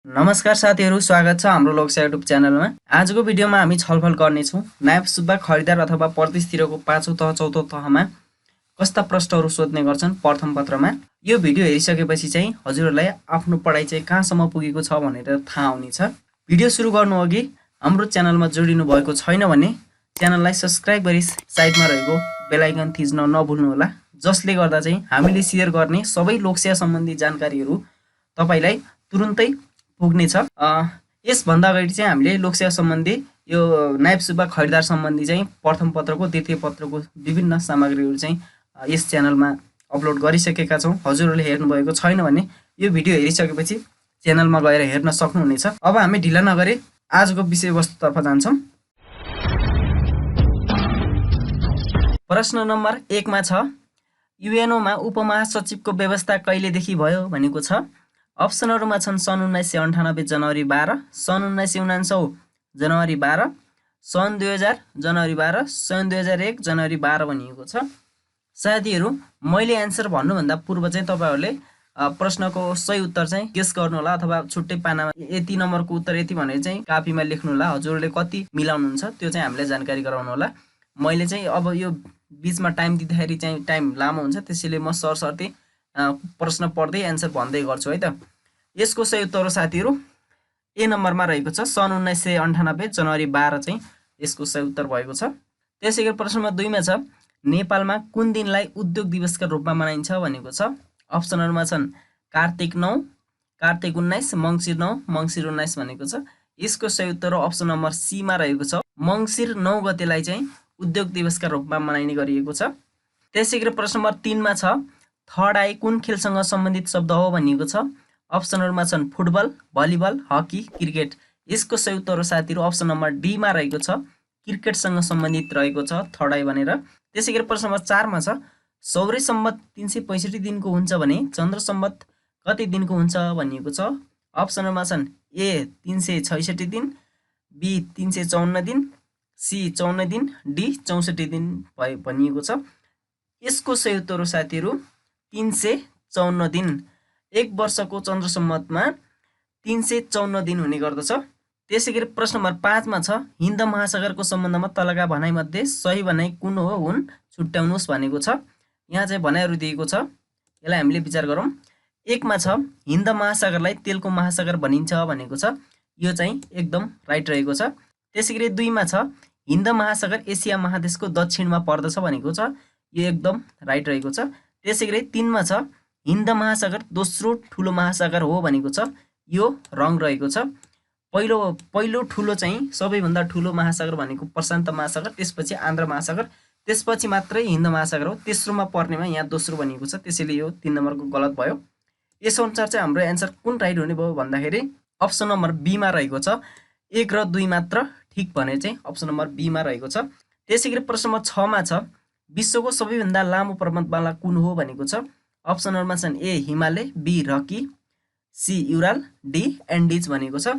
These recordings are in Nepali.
नमस्कार साथीहरू, स्वागत छ हाम्रो लोकसेवा युट्युब च्यानलमा। आजको भिडियोमा हामी छलफल गर्नेछौँ नायब सुब्बा खरिदार अथवा प्रतिस्थिरको 5औं तह 4थो तहमा कस्ता प्रश्नहरू सोध्ने गर्छन् प्रथम पत्रमा। यो भिडियो हेरिसकेपछि चाहिँ हजुरहरूलाई आफ्नो पढाइ चाहिँ कहाँसम्म पुगेको छ भनेर थाहा हुनेछ। भिडियो सुरु गर्नु अघि हाम्रो च्यानलमा जोडिनु भएको छैन भने च्यानललाई सब्स्क्राइब गरी साइडमा रहेको बेल आइकन थिच्न नभुल्नु होला, जसले गर्दा चाहिँ हामीले सेयर गर्ने सबै लोकसेवा सम्बन्धी जानकारीहरू तपाईलाई तुरुन्तै पुग्नेछ। यसभन्दा अगाडि चाहिँ हामीले लोकसेवा सम्बन्धी यो नायब सुब्बा खरिदार सम्बन्धी चाहिँ प्रथम पत्रको द्वितीय पत्रको विभिन्न सामग्रीहरू चाहिँ यस च्यानलमा अपलोड गरिसकेका छौँ। हजुरहरूले हेर्नुभएको छैन भने यो भिडियो हेरिसकेपछि च्यानलमा गएर हेर्न सक्नुहुनेछ। अब हामी ढिला नगरी आजको विषयवस्तुतर्फ जान्छौँ। प्रश्न नम्बर 1 मा छ, युएनओमा उपमहासचिवको व्यवस्था कहिलेदेखि भयो भनेको छ। अप्सनहरुमा छन् सन् 1998 जनवरी 12, सन् 1999 जनवरी 12, सन् 2000 जनवरी 12, सन् 2001 जनवरी 12 भनिएको छ। साथीहरू, मैले एन्सर भन्नुभन्दा पूर्व चाहिँ तपाईहरुले प्रश्नको सही उत्तर चाहिँ गेस गर्नु होला अथवा छुट्टै पानामा यति नम्बरको उत्तर यति भनेर चाहिँ कापीमा लेख्नु होला। हजुरहरूले कति मिलाउनुहुन्छ त्यो चाहिँ हामीलाई जानकारी गराउनु होला। मैले चाहिँ अब यो बीचमा टाइम दिँदाखेरि चाहिँ टाइम लामो हुन्छ, त्यसैले म सरसर्ती प्रश्न पढ्दै एन्सर भन्दै गर्छु है त। यसको सही उत्तर हो साथीहरू ए नम्बरमा रहेको छ, सन् 1998 जनवरी 12 चाहिँ यसको सही उत्तर भएको छ। त्यसैगरी प्रश्न नम्बर 2 मा छ, नेपालमा कुन दिनलाई उद्योग दिवसका रूपमा मनाइन्छ भनेको छ। अप्सनहरुमा छन् कार्तिक 9, कार्तिक 19, मङ्सिर 9, मङ्सिर 19 भनेको छ। यसको सही उत्तर हो अप्सन नम्बर सी मा रहेको छ, मङ्सिर 9 गतेलाई चाहिँ उद्योग दिवसका रूपमा मनाइने गरिएको छ। त्यसैगरी प्रश्न नम्बर 3 मा छ, थर्ड आई कुन खेलसँग सम्बन्धित शब्द हो भनिएको छ। अप्सनहरुमा छन् फुटबल, भलिबल, हकी, क्रिकेट। यसको सही उत्तर हो साथीहरू अप्सन नम्बर डी मा रहेको छ, क्रिकेटसँग सम्बन्धित रहेको छ थर्ड आई भनेर। त्यसैगरी प्रश्न नम्बर 4 मा छ, सौर्य सम्वत 365 दिनको हुन्छ भने चन्द्र सम्वत कति दिनको हुन्छ भनिएको छ। अप्सनहरुमा छन् ए 366 दिन, बी 354 दिन, सी 54 दिन, डी 64 दिन भनिएको छ। यसको सही उत्तर हो साथीहरू 354 दिन। एक वर्षको चन्द्र सम्वतमा 354 दिन हुने गर्दछ। त्यसैगरी प्रश्न नम्बर 5 मा छ, हिन्द महासागरको सम्बन्धमा तलका भनाइमध्ये सही भनाइ कुन हो हुन् छुट्याउनुहोस् भनेको छ। यहाँ चाहिँ भनाइहरू दिएको छ, यसलाई हामीले विचार गरौँ। 1 मा छ, हिन्द महासागरलाई तेलको महासागर भनिन्छ भनेको छ। यो चाहिँ एकदम राइट रहेको छ। त्यसैगरी 2 मा छ, हिन्द महासागर एसिया महादेशको दक्षिणमा पर्दछ भनेको छ। यो एकदम राइट रहेको छ। त्यसैगरी 3 मा छ, हिन्द महासागर दोस्रो ठुलो महासागर हो भनेको छ। यो रङ रहेको छ। पहिलो ठुलो चाहिँ सबैभन्दा ठुलो महासागर भनेको प्रशान्त महासागर, त्यसपछि आन्ध्र महासागर, त्यसपछि मात्रै हिन्द महासागर हो। तेस्रोमा पर्नेमा यहाँ दोस्रो भनिएको छ, त्यसैले यो 3 नम्बरको गलत भयो। यसअनुसार चाहिँ हाम्रो एन्सर कुन राइट हुने भयो भन्दाखेरि अप्सन नम्बर बी मा रहेको छ, 1 र 2 मात्र ठिक भने चाहिँ अप्सन नम्बर बी मा रहेको छ। त्यसैगरी प्रश्न नम्बर 6 मा छ, विश्वको सबैभन्दा लामो पर्वतमाला कुन हो भनेको छ। अप्सनहरुमा छन् A Himalaya, B Rocky, C Ural, D Andes भनेको छ।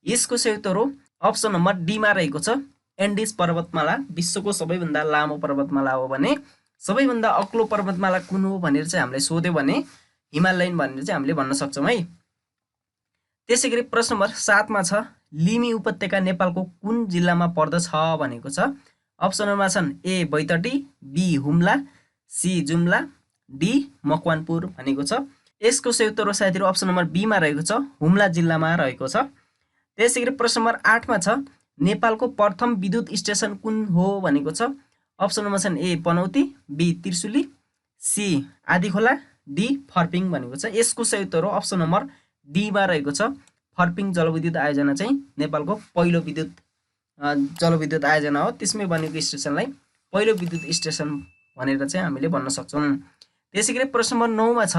यसको सही उत्तर हो अप्सन नम्बर डी मा रहेको छ, एन्डिज पर्वतमाला विश्वको सबैभन्दा लामो पर्वतमाला हो भने सबैभन्दा अग्लो पर्वतमाला कुन हो भनेर चाहिँ हामीले सोध्यो भने हिमालयन भनेर चाहिँ हामीले भन्न सक्छौँ है। त्यसैगरी प्रश्न नम्बर 7 मा छ, लिमी उपत्यका नेपालको कुन जिल्लामा पर्दछ भनेको छ। अप्सनहरुमा छन् A Baitadi, B Humla, C Jumla, D Makwanpur भनेको छ। यसको सही उत्तर हो साथीहरू अप्सन नम्बर बी मा रहेको छ, हुम्ला जिल्लामा रहेको छ। त्यसैगरी प्रश्न नम्बर 8 मा छ, नेपालको प्रथम विद्युत स्टेसन कुन हो भनेको छ। अप्सनमा छन् A Panauti, B Trishuli, C Aadikhola, D Pharping भनेको छ। यसको सही उत्तर हो अप्सन नम्बर डी मा रहेको छ, फर्पिङ जलविद्युत आयोजना चाहिँ नेपालको पहिलो जलविद्युत आयोजना हो। त्यसमै बनेको स्टेसनलाई पहिलो विद्युत स्टेसन भनेर चाहिँ हामीले भन्न सक्छौँ। त्यसैगरी प्रश्न नम्बर 9 मा छ,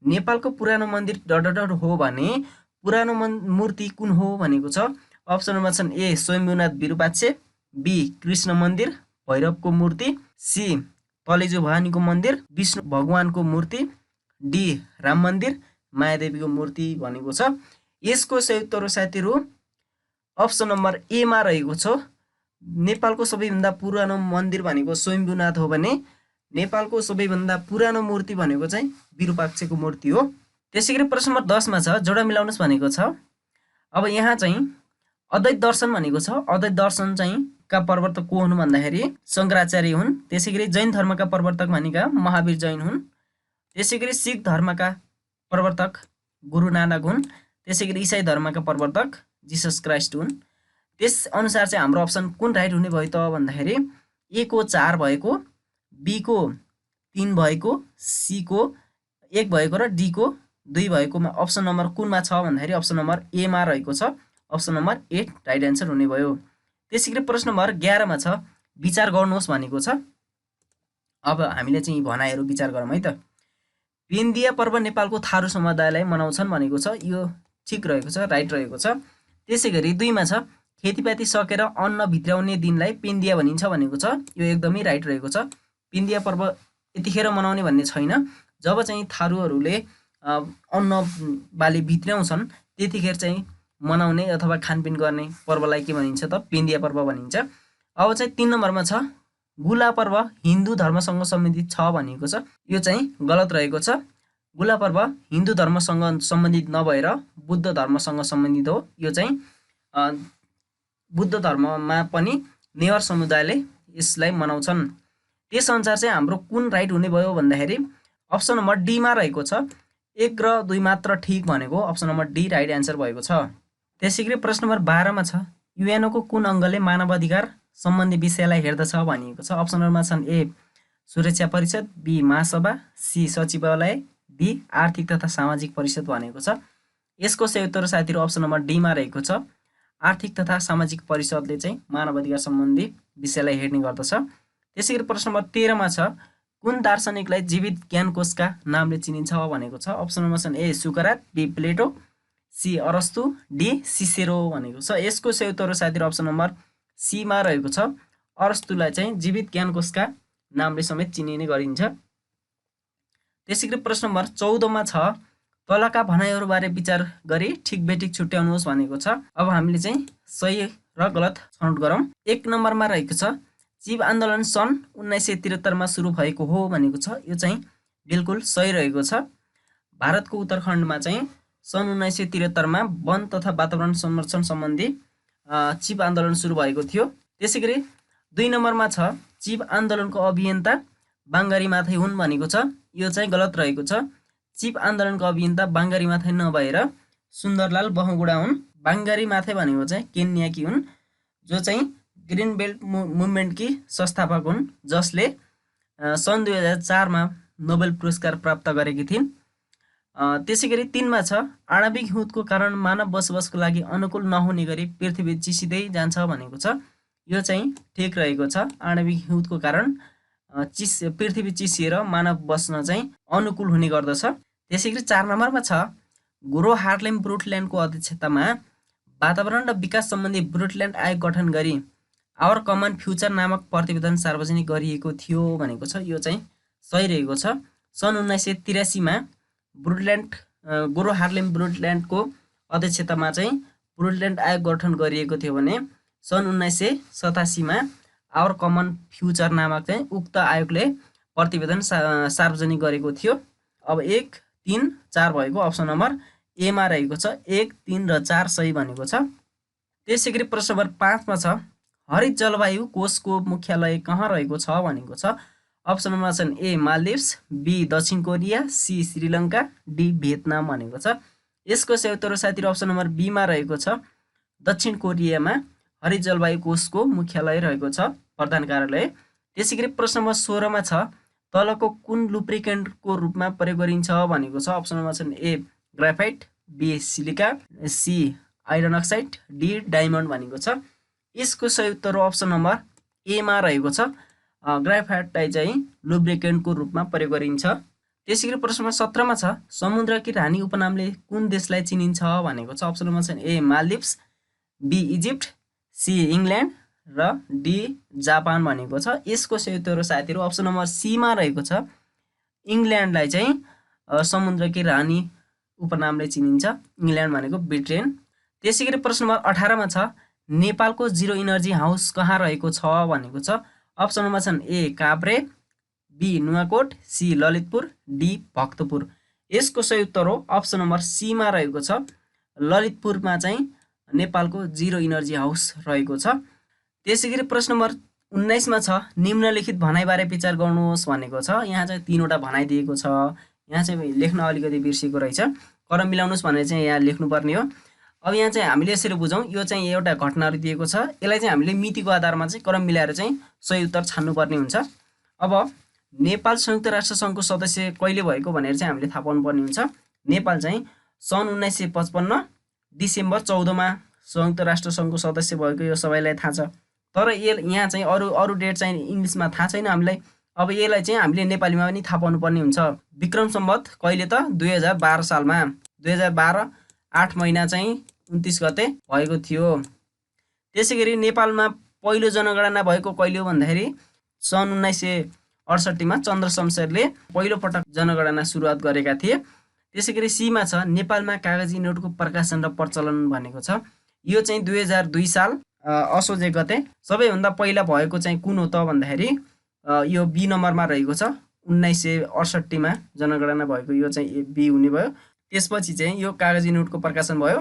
नेपालको पुरानो मन्दिर डडडड हो भने पुरानो मूर्ति कुन हो भनेको छ। अप्सनमा छन् ए स्वयम्भूनाथ विरूपाक्ष, बी कृष्ण मन्दिर भैरवको मूर्ति, सी तलेजु भवानीको मन्दिर विष्णु भगवानको मूर्ति, डी राम मन्दिर मायादेवीको मूर्ति भनेको छ। यसको सही उत्तर हो साथीहरू अप्सन नम्बर ए मा रहेको छ, नेपालको सबैभन्दा पुरानो मन्दिर भनेको स्वयम्भूनाथ हो भने नेपालको सबैभन्दा पुरानो मूर्ति भनेको चाहिँ विरूपाक्षको मूर्ति हो। त्यसैगरी प्रश्न नम्बर 10 मा छ, जोडा मिलाउनुस् भनेको छ। अब यहाँ चाहिँ अद्वैत दर्शन भनेको छ। अद्वैत दर्शन चाहिँ का प्रवर्तक को हुन् भन्दाखेरि शङ्कराचार्य हुन्। त्यसैगरी जैन धर्मका प्रवर्तक भनेका महावीर जैन हुन्। त्यसैगरी सिख धर्मका प्रवर्तक गुरु नानक हुन्। त्यसैगरी इसाई धर्मका प्रवर्तक जिसस क्राइस्ट हुन्। त्यस अनुसार चाहिँ हाम्रो अप्सन कुन राइट हुने भयो त भन्दाखेरि ए को 4 भएको, बी को 3 भएको, सी को 1 भएको र डी को 2 भएकोमा अप्सन नम्बर कुनमा छ भन्दाखेरि अप्सन नम्बर ए मा रहेको छ। अप्सन नम्बर 8 राइट एन्सर हुने भयो। त्यसैगरी प्रश्न नम्बर 11 मा छ विचार गर्नुहोस् भनेको छ। अब हामीले चाहिँ भनाइहरू विचार गरौँ है त। पेन्दिया पर्व नेपालको थारू समुदायलाई मनाउँछन् भनेको छ। यो ठिक रहेको छ, राइट रहेको छ। त्यसैगरी 2 मा छ खेतीपाती सकेर अन्न भित्राउने दिनलाई पेन्दिया भनिन्छ भनेको छ। यो एकदमै राइट रहेको छ। पेन्दिया पर्व यतिखेर मनाउने भन्ने छैन। जब चाहिँ थारूहरूले अन्न बाली भित्राउँछन् त्यतिखेर चाहिँ मनाउने अथवा खानपिन गर्ने पर्वलाई के भनिन्छ त पेन्दिया पर्व भनिन्छ। अब चाहिँ 3 नम्बरमा छ गुला पर्व हिन्दू धर्मसँग सम्बन्धित छ भनेको छ। यो चाहिँ गलत रहेको छ। गुला पर्व हिन्दू धर्मसँग सम्बन्धित नभएर बुद्ध धर्मसँग सम्बन्धित हो। यो चाहिँ बुद्ध धर्ममा पनि नेवार समुदायले यसलाई मनाउँछन्। त्यसअनुसार चाहिँ हाम्रो कुन राइट हुने भयो भन्दाखेरि अप्सन नम्बर डी मा रहेको छ। 1 र 2 मात्र ठिक भनेको option number D right answer भएको छ। त्यसैगरी प्रश्न नम्बर 12 मा छ युएनओ को कुन अङ्गले मानव अधिकार सम्बन्धी विषयलाई हेर्दछ भनेको छ। अप्सन नम्बरमा छन् ए सुरक्षा परिषद, बी महासभा, सी सचिवालय, डी आर्थिक तथा सामाजिक परिषद भनेको छ। यसको सही उत्तर साथीहरू अप्सन नम्बर डी मा रहेको छ। आर्थिक तथा सामाजिक परिषदले चाहिँ मानव अधिकार सम्बन्धी विषयलाई हेर्ने गर्दछ। त्यसैगरी प्रश्न नम्बर 13 मा छ कुन दार्शनिकलाई जीवित ज्ञानकोशका नामले चिनिन्छ भनेको छ। अप्सन नम्बर छन् ए सुकरात, बी प्लेटो, सी अरस्तु, डी सिसेरो भनेको छ। यसको सही उत्तर साथीहरू अप्सन नम्बर सी मा रहेको छ। अरस्तुलाई चाहिँ जीवित ज्ञानकोशका नामले समेत चिनिने गरिन्छ। त्यसैगरी प्रश्न नम्बर 14 मा छ तलका भनाइहरूबारे विचार गरी ठिक बेठिक छुट्याउनुहोस् भनेको छ। अब हामीले चाहिँ सही र गलत छनौट गरौँ। 1 नम्बरमा रहेको छ जीव आन्दोलन सन् 1973 मा सुरु भएको हो भनेको छ। यो चाहिँ बिल्कुल सही रहेको छ। भारतको उत्तराखण्डमा चाहिँ सन् 1973 मा वन तथा वातावरण संरक्षण सम्बन्धी जीव आन्दोलन सुरु भएको थियो। त्यसैगरी 2 नम्बरमा छ जीव आन्दोलनको अभियन्ता बाङ्गारी माथै हुन् भनेको छ। यो चाहिँ गलत रहेको छ। जीव आन्दोलनको अभियन्ता बाङ्गारी माथै नभएर सुन्दरलाल बहुगुडा हुन्। बाङ्गारी माथै भनेको चाहिँ केन्याकी हुन् जो चाहिँ ग्रिन बेल्ट मुभमेन्टकी संस्थापक हुन् जसले सन् 2004 मा नोबेल पुरस्कार प्राप्त गरेकी थिइन्। त्यसैगरी 3 मा छ आणविक हिउँदको कारण मानव बसोबासको लागि अनुकूल नहुने गरी पृथ्वी चिसिँदै जान्छ भनेको छ। यो चाहिँ ठिक रहेको छ। आणविक हिउँदको कारण पृथ्वी चिसिएर मानव बस्न चाहिँ अनुकूल हुने गर्दछ। त्यसैगरी 4 नम्बरमा छ गुरो हार्लेम ब्रुटल्यान्डको अध्यक्षतामा वातावरण र विकास सम्बन्धी ब्रुटल्यान्ड आयोग गठन गरी आवर कमन फ्युचर नामक प्रतिवेदन सार्वजनिक गरिएको थियो भनेको छ। यो चाहिँ सही रहेको छ। सन् 1983 मा गुरो हार्लेम ब्रुटल्यान्डको अध्यक्षतामा चाहिँ ब्रुटल्यान्ड आयोग गठन गरिएको थियो भने सन् 1987 मा आवर कमन फ्युचर नामक चाहिँ उक्त आयोगले प्रतिवेदन सार्वजनिक गरेको थियो। अब 1, 3, 4 भएको अप्सन नम्बर ए मा रहेको छ। 1, 3 र 4 सही भनेको छ। त्यसैगरी प्रश्न नम्बर 5 मा छ हरित जलवायु कोषको मुख्यालय कहाँ रहेको छ भनेको छ। अप्सन नम्बर छन् ए मालदिभ्स, बी दक्षिण Korea, C Sri Lanka, D Vietnam भनेको छ। यसको सही उत्तर साथीहरू अप्सन नम्बर बी मा रहेको छ। दक्षिण कोरियामा हरित जलवायु कोषको मुख्यालय रहेको छ, प्रधान कार्यालय। त्यसैगरी प्रश्न नम्बर 16 मा छ तलको कुन लुब्रिकेन्टको रूपमा प्रयोग गरिन्छ भनेको छ। अप्सन नम्बर छन् A graphite, B silica, C iron oxide, D diamond भनेको छ। यसको सही उत्तर अप्सन नम्बर ए मा रहेको छ। ग्राफाइटलाई चाहिँ लुब्रिकेन्टको रूपमा प्रयोग गरिन्छ। त्यसैगरी प्रश्न नम्बर 17 मा छ समुद्रकी रानी उपनामले कुन देशलाई चिनिन्छ भनेको छ। अप्सन नम्बर छन् A Maldives, B Egypt, C England र डी जापान भनेको छ। यसको सही उत्तर साथीहरू अप्सन नम्बर सी मा रहेको छ। इङ्ल्यान्डलाई चाहिँ समुद्रकी रानी उपनामले चिनिन्छ। इङ्ल्यान्ड भनेको ब्रिटेन। त्यसैगरी प्रश्न नम्बर 18 मा छ नेपालको जिरो इनर्जी हाउस कहाँ रहेको छ भनेको छ। अप्सन नम्बर छन् A Kavre, B Nuwakot, C Lalitpur, D Bhaktapur. यसको सही उत्तर हो अप्सन नम्बर सी मा रहेको छ। ललितपुरमा चाहिँ नेपालको 0 इनर्जी हाउस रहेको छ। त्यसैगरी प्रश्न नम्बर 19 मा छ निम्नलिखित भनाइबारे विचार गर्नुहोस् भनेको छ। यहाँ चाहिँ 3वटा भनाइ दिएको छ। यहाँ चाहिँ लेख्न अलिकति बिर्सेको रहेछ। क्रम मिलाउनुहोस् भनेर चाहिँ यहाँ लेख्नुपर्ने हो। अब यहाँ चाहिँ हामीले यसरी बुझौँ, यो चाहिँ एउटा घटनाहरू दिएको छ, यसलाई चाहिँ हामीले मितिको आधारमा चाहिँ क्रम मिलाएर चाहिँ सही उत्तर छान्नुपर्ने हुन्छ। अब नेपाल संयुक्त राष्ट्र सङ्घको सदस्य कहिले भएको भनेर चाहिँ हामीले थाहा पाउनुपर्ने हुन्छ। नेपाल चाहिँ सन् 1955 डिसेम्बर 14 मा संयुक्त राष्ट्र सङ्घको सदस्य भएको यो सबैलाई थाहा छ। तर यहाँ चाहिँ अरू डेट चाहिँ इङ्ग्लिसमा थाहा छैन हामीलाई। अब यसलाई चाहिँ हामीले नेपालीमा पनि थाहा पाउनुपर्ने हुन्छ। विक्रम सम्वत कहिले त 2012 सालमा 2012 8 महिना चाहिँ 29 गते भएको थियो। त्यसैगरी नेपालमा पहिलो जनगणना भएको कहिले हो भन्दाखेरि सन् 1968 मा चन्द्र शमशेरले पहिलोपटक जनगणना सुरुवात गरेका थिए। त्यसैगरी सीमा छ नेपालमा कागजी नोटको प्रकाशन र प्रचलन भनेको छ। यो चाहिँ 2002 साल असोज 1 गते। सबैभन्दा पहिला भएको चाहिँ कुन हो त भन्दाखेरि यो बी नम्बरमा रहेको छ। 1968 मा जनगणना भएको यो चाहिँ बी हुने भयो। त्यसपछि चाहिँ यो कागजी नोटको प्रकाशन भयो।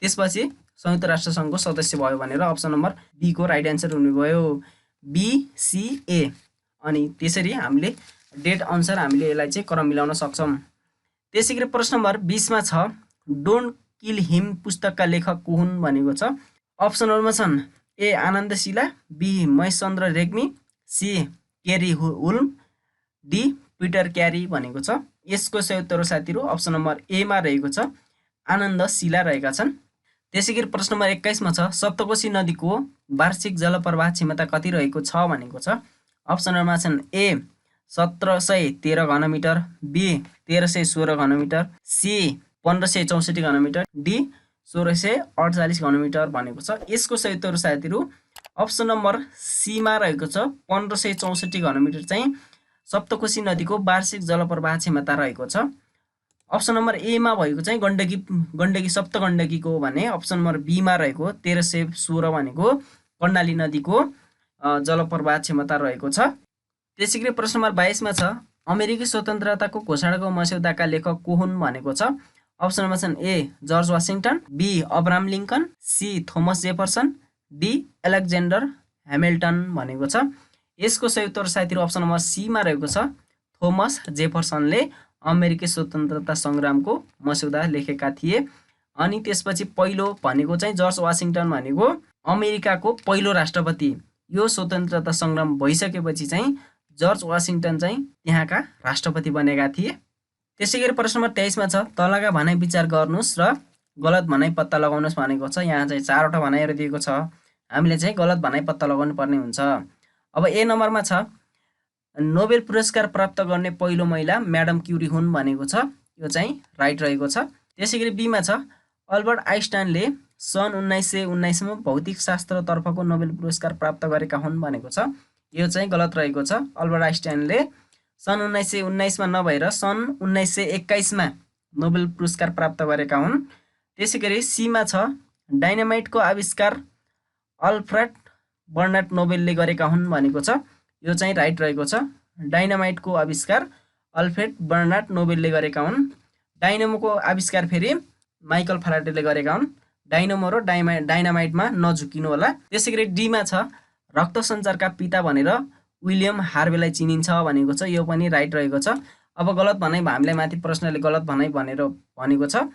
त्यसपछि संयुक्त राष्ट्र सङ्घको सदस्य भयो भनेर अप्सन नम्बर बी को राइट एन्सर हुने भयो। BCA। अनि त्यसरी हामीले डेट अनुसार हामीले यसलाई चाहिँ क्रम मिलाउन सक्छौँ। त्यसैगरी प्रश्न नम्बर 20 मा छ डोन्ट किल हिम पुस्तकका लेखक को हुन् भनेको छ। अप्सनहरूमा छन् A Anandshila, B Maheshchandra Regmi, C Kerry Hulme, D Peter Carey भनेको छ। यसको सही उत्तर साथीहरू अप्सन नम्बर ए मा रहेको छ, आनन्दशिला रहेका छन्। त्यसैगरी प्रश्न नम्बर 21 मा छ सप्तकोशी नदीको वार्षिक जलप्रवाह क्षमता कति रहेको छ भनेको छ। अप्सनहरूमा छन् ए 1713 घनमिटर, बी 1316 घनमिटर, सी 1564 घनमिटर, डी 1648 घनमिटर भनेको छ। यसको सही उत्तर साथीहरू अप्सन नम्बर सी मा रहेको छ, 1564 घनमिटर चाहिँ सप्तकोशी नदीको वार्षिक जलप्रवाह क्षमता रहेको छ। अप्सन नम्बर ए मा भएको चाहिँ गण्डकी सप्तगण्डकीको भने अप्सन नम्बर बी मा रहेको 1316 भनेको कर्णाली नदीको जलप्रवाह क्षमता रहेको छ। त्यसैगरी प्रश्न नम्बर 22 मा छ अमेरिकी स्वतन्त्रताको घोषणाको मस्यौदाका लेखक को हुन् भनेको छ। अप्सनमा छन् A George Washington, B Abraham Lincoln, C Thomas Jefferson, D Alexander Hamilton भनेको छ। यसको सही उत्तर साथीहरू अप्सन नम्बर सी मा रहेको छ, थोमस जेफरसनले अमेरिकी स्वतन्त्रता सङ्ग्रामको मस्यौदा लेखेका थिए। अनि त्यसपछि पहिलो भनेको चाहिँ जर्ज वाशिङटन भनेको अमेरिकाको पहिलो राष्ट्रपति। यो स्वतन्त्रता सङ्ग्राम भइसकेपछि चाहिँ जर्ज वाशिङटन चाहिँ त्यहाँका राष्ट्रपति बनेका थिए। त्यसैगरी प्रश्न नम्बर 23 मा छ तलका भनाइ विचार गर्नुहोस् र गलत भनाइ पत्ता लगाउनुहोस् भनेको छ। यहाँ चाहिँ 4वटा भनाइहरू दिएको छ, हामीले चाहिँ गलत भनाइ पत्ता लगाउनु पर्ने हुन्छ। अब ए नम्बरमा छ नोबेल पुरस्कार प्राप्त गर्ने पहिलो महिला म्याडम क्युरी हुन् भनेको छ। यो चाहिँ राइट रहेको छ। त्यसैगरी बीमा छ अल्बर्ट आइन्स्टाइनले सन् 1919 मा भौतिक शास्त्रतर्फको नोबेल पुरस्कार प्राप्त गरेका हुन् भनेको छ। यो चाहिँ गलत रहेको छ। अल्बर्ट आइन्स्टाइनले सन् 1919 मा नभएर सन् 1921 मा नोबेल पुरस्कार प्राप्त गरेका हुन्। त्यसैगरी सीमा छ डाइनामाइटको आविष्कार अल्फ्रेड बर्नार्ड नोबेलले गरेका हुन् भनेको छ। यो चाहिँ राइट रहेको छ। डाइनामाइटको आविष्कार अल्फ्रेड बर्नार्ड नोबेलले गरेका हुन्। डाइनामोको आविष्कार फेरि माइकल फ्याराडेले गरेका हुन्। डाइनामो र डाइनामाइटमा नझुकिनु होला। त्यसैगरी डीमा छ रक्त सञ्चारका पिता भनेर विलियम हार्वेलाई चिनिन्छ भनेको छ। यो पनि राइट रहेको छ। अब गलत भनाइ हामीलाई माथि प्रश्नले गलत भनाइ भनेर भनेको छ।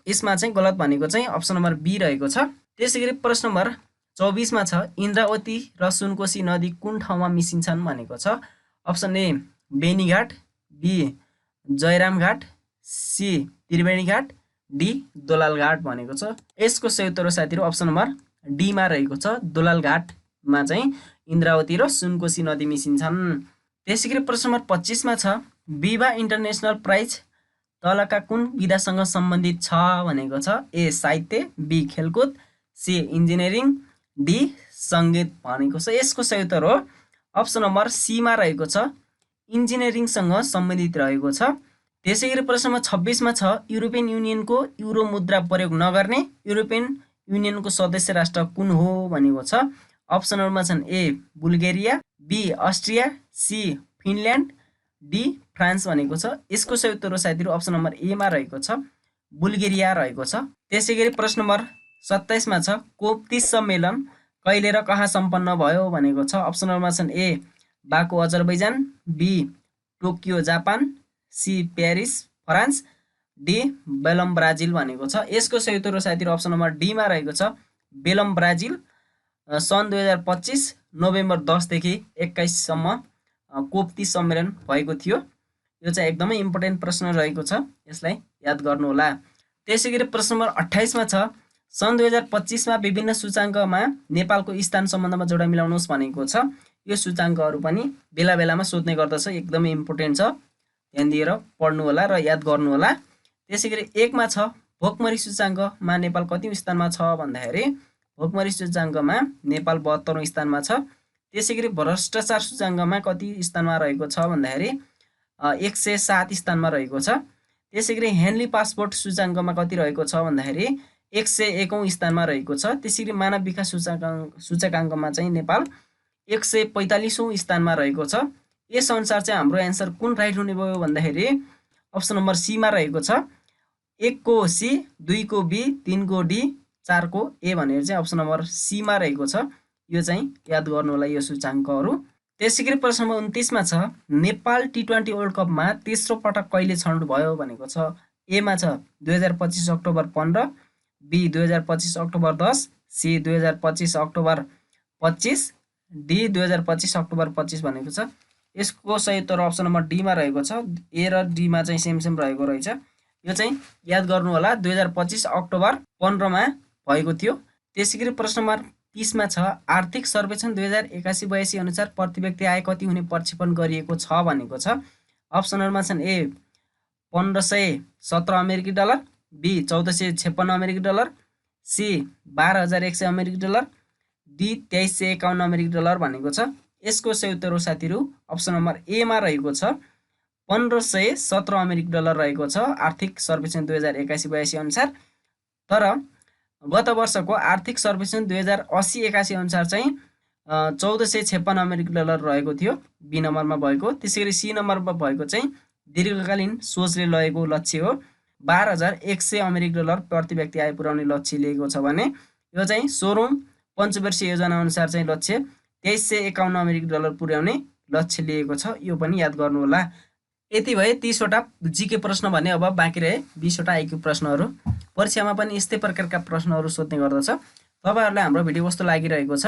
यसमा चाहिँ गलत भनेको चाहिँ अप्सन नम्बर बी रहेको छ। त्यसैगरी प्रश्न नम्बर 24 मा छ इन्द्रावती र सुनकोशी नदी कुन ठाउँमा मिसिन्छन् भनेको छ। Option A Benighat, B Jayram Ghat, C Triveni Ghat, D Dolal Ghat भनेको छ। यसको सही उत्तर साथीहरू अप्सन नम्बर डी मा रहेको छ। दोलाल घाटमा चाहिँ इन्द्रावती र सुनकोशी नदी मिसिन्छन्। त्यसैगरी प्रश्न नम्बर 25 मा छ विभा इन्टरनेसनल प्राइज तलका कुन विधासँग सम्बन्धित छ भनेको छ। ए साहित्य, बी खेलकुद, सी इन्जिनियरिङ, डी सङ्गीत भनेको छ। यसको सही उत्तर हो अप्सन नम्बर सी मा रहेको छ, इन्जिनियरिङसँग सम्बन्धित रहेको छ। त्यसैगरी प्रश्न नम्बर 26 मा छ युरोपियन युनियनको युरो मुद्रा प्रयोग नगर्ने युरोपियन युनियनको सदस्य राष्ट्र कुन हो भनेको छ। अप्सनहरूमा छन् A Bulgaria, B Austria, C Finland, D France भनेको छ। यसको सही उत्तर साथीहरू अप्सन नम्बर ए मा रहेको छ, बुल्गेरिया रहेको छ। त्यसैगरी प्रश्न नम्बर 27 मा छ कोप 30 सम्मेलन कहिले र कहाँ सम्पन्न भयो भनेको छ। अप्सनहरूमा छन् A Baku Azerbaijan, B Tokyo Japan, C Paris France, D Belem Brazil भनेको छ। यसको सही उत्तर हो साथीहरु अप्सन नम्बर डी मा रहेको छ बेलम ब्राजिल। सन् 2025 नोभेम्बर 10 देखि 21 सम्म कोप 30 सम्मेलन भएको थियो। यो चाहिँ एकदमै इम्पोर्टेन्ट प्रश्न रहेको छ, यसलाई याद गर्नु होला। त्यसैगरी प्रश्न नम्बर 28 मा छ सन् 2025 मा विभिन्न सूचाङ्कमा नेपालको स्थान सम्बन्धमा जोडा मिलाउनुहोस् भनेको छ। यो सूचाङ्कहरू पनि बेला बेलामा सोध्ने गर्दछ, एकदमै इम्पोर्टेन्ट छ, ध्यान दिएर पढ्नु होला र याद गर्नु होला। त्यसैगरी 1 मा छ भोकमरी सूचाङ्कमा नेपाल कति स्थानमा छ भन्दाखेरि भोकमरी सूचाङ्कमा नेपाल 72औं स्थानमा छ। त्यसैगरी भ्रष्टाचार सूचाङ्कमा कति स्थानमा रहेको छ भन्दाखेरि 107 स्थानमा रहेको छ। त्यसैगरी हेनली पासपोर्ट सूचाङ्कमा कति रहेको छ भन्दाखेरि 101औं स्थानमा रहेको छ। त्यसैगरी मानव विकास सूचकाङ्कमा चाहिँ नेपाल 145औं स्थानमा रहेको छ। यस अनुसार चाहिँ हाम्रो एन्सर कुन राइट हुने भयो भन्दाखेरि अप्सन नम्बर सी मा रहेको छ 1 को सी, 2 को बी, 3 को डी, 4 को ए भनेर चाहिँ अप्सन नम्बर सी मा रहेको छ। यो चाहिँ याद गर्नु होला यो सूचाङ्कहरू। त्यसैगरी प्रश्न नम्बर 29 मा छ नेपाल टी20 वर्ल्ड कपमा तेस्रो पटक कहिले छनौट भयो भनेको छ। ए मा छ 2025 October 15, B 2025 October 10, C 2025 October 25, D 2025 October 25 भनेको छ। यसको सही उत्तर अप्सन नम्बर डी मा रहेको छ। ए र डी मा चाहिँ सेम सेम रहेको रहेछ। यो चाहिँ याद गर्नु होला 2025 अक्टोबर 15 मा भएको थियो। त्यसैगरी प्रश्न नम्बर 30 मा छ आर्थिक सर्वेक्षण 2081-82 अनुसार प्रति व्यक्ति आय कति हुने प्रक्षेपण गरिएको छ भनेको छ। अप्सनहरूमा छन् ए 1517 अमेरिकी डलर, बी 1456 अमेरिकी डलर, सी 12100 अमेरिकी डलर, डी 2351 अमेरिकी डलर भनेको छ। यसको सही उत्तर हो साथीहरु अप्सन नम्बर ए मा रहेको छ 1517 अमेरिकी डलर रहेको छ आर्थिक सर्वेक्षण 2081-82 अनुसार। तर गत वर्षको आर्थिक सर्वेक्षण 2080-81 अनुसार चाहिँ 1456 अमेरिकी डलर रहेको थियो बी नम्बरमा भएको। त्यसैगरी सी नम्बरमा भएको चाहिँ दीर्घकालीन सोचले लिएको लक्ष्य हो 12100 अमेरिकी डलर प्रति व्यक्ति आय पुर्याउने लक्ष्य लिएको छ भने यो चाहिँ 16औं पञ्चवर्षीय योजना अनुसार चाहिँ लक्ष्य 2351 अमेरिकी डलर पुर्याउने लक्ष्य लिएको छ। यो पनि याद गर्नु होला। यति भए 30 वटा जीके प्रश्न भने अब बाँकी रहे 20 वटा आइक्यू प्रश्नहरू। परीक्षामा पनि यस्तै प्रकारका प्रश्नहरू सोध्ने गर्दछ। तपाईहरुलाई हाम्रो भिडियो कस्तो लागिरहेको छ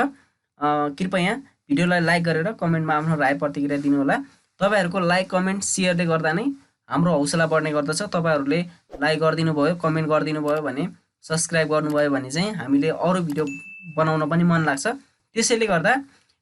कृपया भिडियोलाई लाइक गरेर कमेन्टमा आफ्नो राय प्रतिक्रिया दिनु होला। तपाईहरुको लाइक कमेन्ट शेयरले गर्दा नै हाम्रो हौसला बढ्ने गर्दछ। तपाईहरुले लाइक गरिदिनु भयो, कमेन्ट गरिदिनु भयो भने, सब्स्क्राइब गर्नुभयो भने चाहिँ हामीले अरु भिडियो बनाउन पनि मन लाग्छ। त्यसैले गर्दा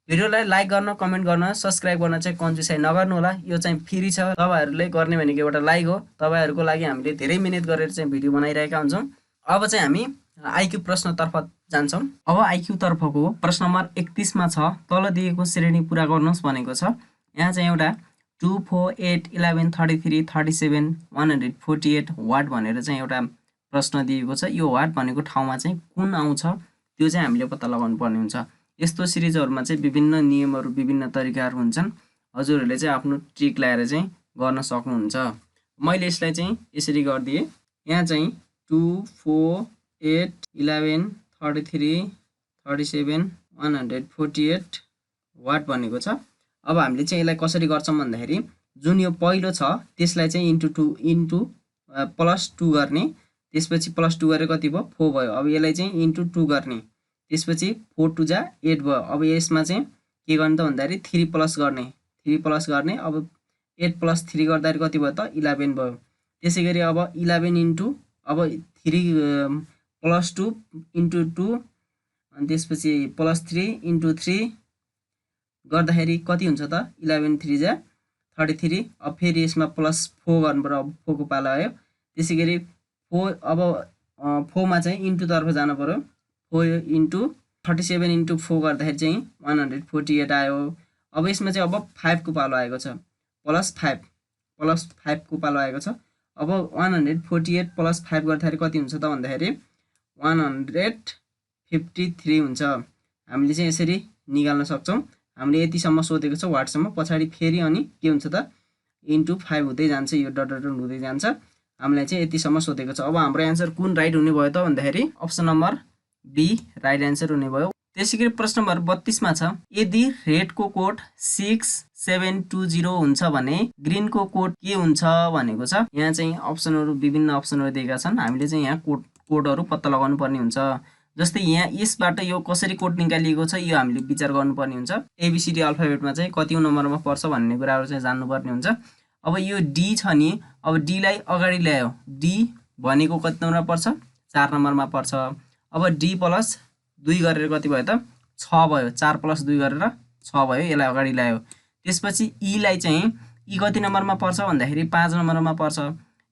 भिडियोलाई लाइक गर्न, कमेन्ट गर्न, सब्स्क्राइब गर्न चाहिँ कन्जुसाइ नगर्नु होला। यो चाहिँ फ्री छ, तपाईहरुले गर्ने भनेको एउटा लाइक हो। तपाईहरुको लागि हामीले धेरै मेहनत गरेर चाहिँ भिडियो बनाइरहेका हुन्छौं। अब चाहिँ हामी आइक्यू प्रश्नतर्फ जान्छौं। अब आइक्यू तर्फको प्रश्न नम्बर 31 मा छ तल दिएको श्रेणी पूरा गर्नुहोस् भनेको छ। यहाँ चाहिँ एउटा 2 4 8 11 33 37 148 वाट भनेर चाहिँ एउटा प्रश्न दिएको छ। यो वाट भनेको ठाउँमा चाहिँ कुन आउँछ त्यो चाहिँ हामीले पत्ता लगाउनु पर्ने हुन्छ। यस्तो सिरिजहरुमा चाहिँ विभिन्न नियमहरु, विभिन्न तरिकाहरु हुन्छन्। हजुरहरुले चाहिँ आफ्नो ट्रिक लगाएर चाहिँ गर्न सक्नुहुन्छ। मैले यसलाई चाहिँ यसरी गर्दिए। यहाँ चाहिँ 2 4 8 11 33 37 148 वाट भनेको छ। अब हामीले चाहिँ यसलाई कसरी गर्छौं भन्दाखेरि जुन यो पहिलो छ त्यसलाई चाहिँ इन्टु +2 गर्ने, त्यसपछि +2 गरे कति भयो 4 भयो। अब यसलाई चाहिँ इन्टु 2 गर्ने, त्यसपछि 4 2 जा 8 भयो। अब यसमा चाहिँ के गर्ने त भन्दाखेरि 3 प्लस गर्ने। अब 8 + 3 गर्दाखेरि कति भयो त 11 भयो। त्यसैगरी अब 11 इन्टु अब 3 +2 इन्टु 2 अनि त्यसपछि +3 इन्टु 3 गर्दाखेरि कति हुन्छ त 11 3 जा 33। अब फेरि यसमा +4 गर्नु पर्यो। अब 4 को पाला आयो। त्यसैगरी 4 अब 4 मा चाहिँ इन्टु तर्फ जानु पर्यो। 4 इन्टु 37 इन्टु 4 गर्दाखेरि चाहिँ 148 आयो। अब यसमा चाहिँ अब 5 को पालो आएको छ +5 को पालो आएको छ। अब 148 + 5 गर्दाखेरि कति हुन्छ त भन्दाखेरि 153 हुन्छ। हामीले चाहिँ यसरी निकाल्न सक्छौं। हामीले यतिसम्म सोधेको छ वाटसम्म, पछाडी फेरि अनि के हुन्छ त इन्टु 5 हुँदै जान्छ, यो डट डट हुँदै जान्छ। हामीलाई चाहिँ यतिसम्म सोधेको छ। अब हाम्रो एन्सर कुन राइट हुने भयो त भन्दाखेरि option number B right answer हुने भयो। त्यसै गरी प्रश्न नम्बर 32 मा छ यदि रेडको कोड 6720 हुन्छ भने ग्रिनको कोड के हुन्छ भनेको छ। यहाँ चाहिँ अप्सनहरू विभिन्न अप्सनहरू दिएका छन्। हामीले चाहिँ यहाँ कोडहरू पत्ता लगाउनु पर्ने हुन्छ। जस्तै यहाँ यसबाट यो कसरी कोड निकालिएको छ यो हामीले विचार गर्नुपर्ने हुन्छ। एबीसीडी अल्फाबेटमा चाहिँ कति नम्बरमा पर्छ भन्ने कुराहरू चाहिँ जान्नुपर्ने हुन्छ। अब यो डी छ नि, अब डीलाई अगाडि ल्यायो, डी भनेको कति नम्बरमा पर्छ 4 नम्बरमा पर्छ। अब डी प्लस 2 गरेर कति भयो त 6 भयो, 4 प्लस 2 गरेर 6 भयो, यसलाई अगाडि ल्यायो। त्यसपछि ईलाई चाहिँ ई कति नम्बरमा पर्छ भन्दाखेरि 5 नम्बरमा पर्छ।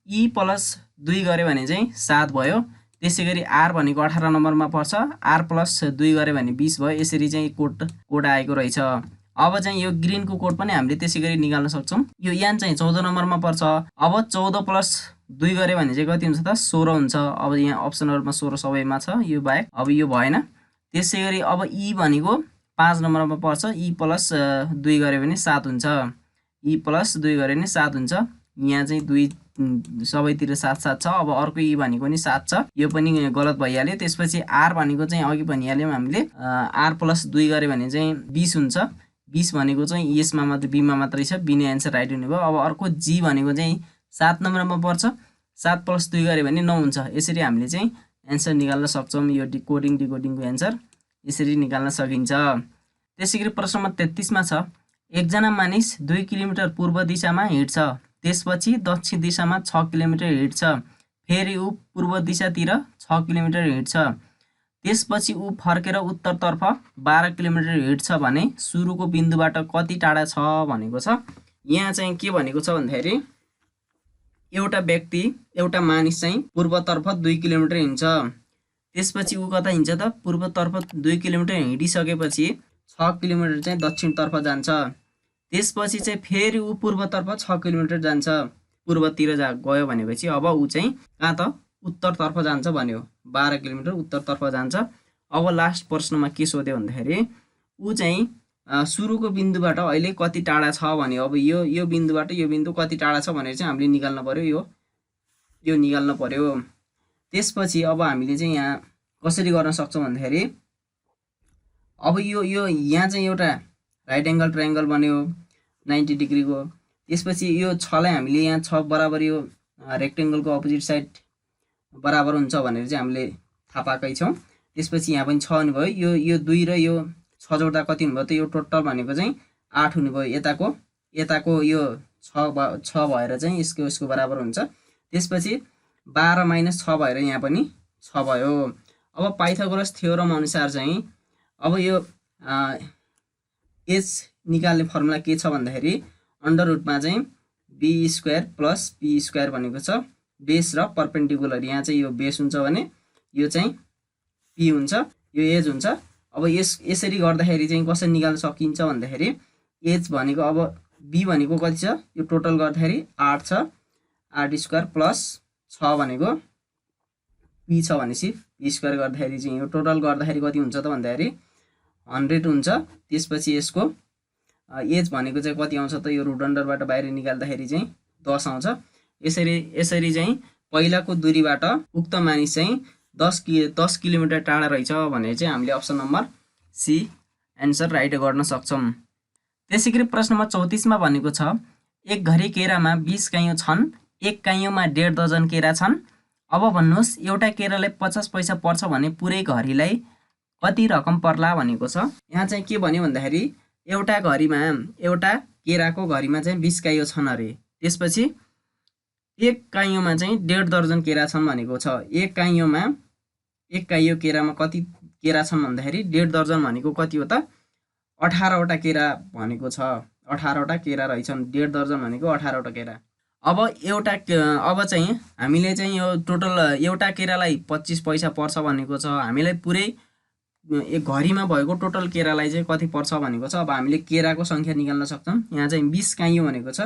ई प्लस 2 गऱ्यो भने चाहिँ 7 भयो। त्यसै गरी आर भनेको 18 नम्बरमा पर्छ, आर प्लस 2 गऱ्यो भने 20 भयो। यसरी चाहिँ कोड आएको रहेछ। अब चाहिँ यो ग्रिनको कोड पनि हामीले त्यसै गरी निकाल्न सक्छौँ। यो यान चाहिँ 14 नम्बरमा पर्छ। अब 14 प्लस 2 गऱ्यो भने चाहिँ कति हुन्छ त 16 हुन्छ। अब यहाँ अप्सनहरूमा 16 सबैमा छ, यो बाहेक अब यो भएन। त्यसै गरी अब ई भनेको 5 नम्बरमा पर्छ, ई प्लस 2 गऱ्यो भने 7 हुन्छ, ई प्लस 2 गऱ्यो भने 7 हुन्छ। यहाँ चाहिँ 2 सबैतिर 7 छ। अब अर्को ई भनेको नि 7 छ, यो पनि गलत भइहाल्यो। त्यसपछि आर भनेको चाहिँ अघि भनिहाल्यौँ हामीले, आर प्लस 2 गऱ्यो भने चाहिँ 20 हुन्छ। 20 भनेको चाहिँ यसमा मात्रै बीमा मात्रै छ, बी नै एन्सर राइट हुने भयो। अब अर्को जी भनेको चाहिँ 7 नम्बरमा पर्छ, 7 प्लस 2 गऱ्यो भने 9 हुन्छ। यसरी हामीले चाहिँ एन्सर निकाल्न सक्छौँ। यो डिकोडिङको एन्सर यसरी निकाल्न सकिन्छ। त्यसै गरी प्रश्न नम्बर 33 मा छ एकजना मानिस 2 किलोमिटर पूर्व दिशामा हिँड्छ, त्यसपछि दक्षिण दिशामा 6 किलोमिटर हिँड्छ, फेरि ऊ पूर्व दिशातिर 6 किलोमिटर हिँड्छ, त्यसपछि ऊ फर्केर उत्तरतर्फ 12 किलोमिटर हिँड्छ भने सुरुको बिन्दुबाट कति टाढा छ भनेको छ। यहाँ चाहिँ के भनेको छ भन्दाखेरि एउटा व्यक्ति, एउटा मानिस चाहिँ पूर्वतर्फ 2 किलोमिटर हिँड्छ, त्यसपछि ऊ कता हिँड्छ त पूर्वतर्फ 2 किलोमिटर हिँडिसकेपछि 6 किलोमिटर चाहिँ दक्षिणतर्फ जान्छ। त्यसपछि चाहिँ फेरि ऊ पूर्वतर्फ 6 किलोमिटर जान्छ, पूर्वतिर गयो भनेपछि अब ऊ चाहिँ कहाँ त उत्तरतर्फ जान्छ भन्यो, 12 किलोमिटर उत्तरतर्फ जान्छ। अब लास्ट प्रश्नमा के सोध्यो भन्दाखेरि ऊ चाहिँ सुरुको बिन्दुबाट अहिले कति टाढा छ भन्यो। अब यो बिन्दुबाट यो बिन्दु कति टाढा छ भनेर चाहिँ हामीले निकाल्न पर्यो, यो निकाल्न पर्यो। त्यसपछि अब हामीले चाहिँ यहाँ कसरी गर्न सक्छौँ भन्दाखेरि अब यो यहाँ चाहिँ एउटा राइट एङ्गल ट्रायङ्गल बन्यो 90 डिग्रीको। त्यसपछि यो 6 लाई हामीले यहाँ 6 बराबर यो रेक्टेङ्गलको अपोजिट साइड बराबर हुन्छ भनेर चाहिँ हामीले थाहा पाएकै छौँ। त्यसपछि यहाँ पनि 6 हुने भयो, यो 2 र यो 6 जोड्दा कति हुनुभयो त यो टोटल भनेको चाहिँ 8 हुने भयो। यताको यो 6 भएर चाहिँ यसको बराबर हुन्छ। त्यसपछि 12 माइनस 6 भएर यहाँ पनि 6 भयो। अब पाइथागोरस थ्योरम अनुसार चाहिँ अब यो एच निकाल्ने फर्मुला के छ भन्दाखेरि अन्डर रुटमा चाहिँ B square plus P square भनेको छ बेस र परपेन्डिकुलर। यहाँ चाहिँ यो बेस हुन्छ भने यो चाहिँ पी हुन्छ, यो एज हुन्छ। अब यसरी गर्दाखेरि चाहिँ कसरी निकाल्न सकिन्छ भन्दाखेरि एच भनेको अब बी भनेको कति छ यो टोटल गर्दाखेरि 8 छ, 8 स्क्वायर प्लस 6 भनेको पी छ भनेपछि पी स्क्वायर गर्दाखेरि चाहिँ यो टोटल गर्दाखेरि कति हुन्छ त भन्दाखेरि 100 हुन्छ। त्यसपछि यसको एज भनेको चाहिँ कति आउँछ त यो रुट अन्डरबाट बाहिर निकाल्दाखेरि चाहिँ 10 आउँछ। यसरी चाहिँ पहिलाको दूरीबाट उक्त मानिस चाहिँ 10 किलोमिटर टाढा रहेछ भनेर चाहिँ हामीले option number C answer write गर्न सक्छौँ। त्यसै गरी प्रश्न नम्बर 34 मा भनेको छ एक घरी केरामा 20 काइयो छन्, एक काइयोमा 1.5 दर्जन केरा छन्। अब भन्नुहोस् एउटा केरालाई 50 पैसा पर्छ भने पुरै घरीलाई कति रकम पर्ला भनेको छ। यहाँ चाहिँ के भन्यो भन्दाखेरि एउटा केराको घरीमा चाहिँ 20 काइयो छन् अरे, त्यसपछि एक काइयोमा चाहिँ 1.5 दर्जन केरा छन् भनेको छ। एक काइयो केरामा कति केरा छन् भन्दाखेरि 1.5 दर्जन भनेको कति हो त 18वटा केरा भनेको छ। 18वटा केरा रहेछन्, 1.5 दर्जन भनेको 18वटा केरा। अब चाहिँ हामीले चाहिँ यो टोटल एउटा केरालाई 25 पैसा पर्छ भनेको छ। हामीलाई पुरै एक घरीमा भएको टोटल केरालाई चाहिँ कति पर्छ भनेको छ। अब हामीले केराको सङ्ख्या निकाल्न सक्छौँ। यहाँ चाहिँ 20 काइयो भनेको छ,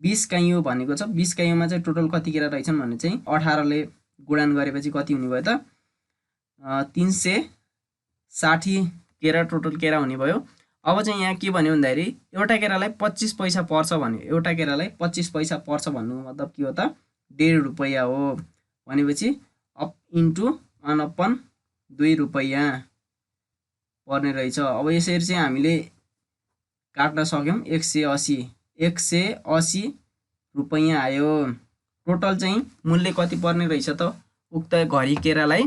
20 काइयो भनेको छ। 20 काइयोमा चाहिँ टोटल कति केरा रहेछन् भने चाहिँ 18 ले गुणन गरेपछि कति हुने भयो त 360 केरा टोटल केरा हुने भयो। अब चाहिँ यहाँ के भन्यो भन्दाखेरि एउटा केरालाई 25 पैसा पर्छ भन्यो। एउटा केरालाई 25 पैसा पर्छ भन्नुको मतलब के हो त 1.5 रुपैयाँ हो भनेपछि अप इन्टु 1/1 2 रुपैयाँ पर्ने रहेछ। अब यसरी चाहिँ हामीले काट्न सक्यौँ। 180 रुपैयाँ आयो। टोटल चाहिँ मूल्य कति पर्ने रहेछ त उक्त घडी केरालाई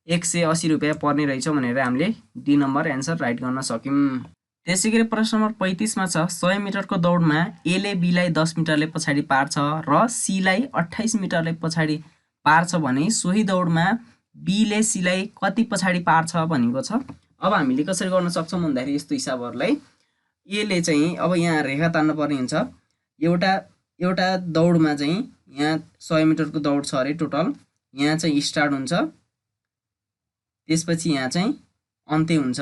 180 रुपैयाँ पर्ने रहेछ भनेर हामीले डी नम्बर एन्सर राइट गर्न सक्यौँ। त्यसै गरी प्रश्न नम्बर 35 मा छ 100 मिटरको दौडमा एले बीलाई 10 मिटरले पछाडि पार्छ र सीलाई 28 मिटरले पछाडि पार्छ भने सोही दौडमा बीले सीलाई कति पछाडि पार्छ भनेको छ। अब हामीले कसरी गर्न सक्छौँ भन्दाखेरि यस्तो हिसाबहरूलाई एले चाहिँ अब यहाँ रेखा तान्न पर्ने हुन्छ। एउटा दौडमा चाहिँ यहाँ 100 मिटरको दौड छ अरे टोटल। यहाँ चाहिँ स्टार्ट हुन्छ, त्यसपछि यहाँ चाहिँ अन्त्य हुन्छ,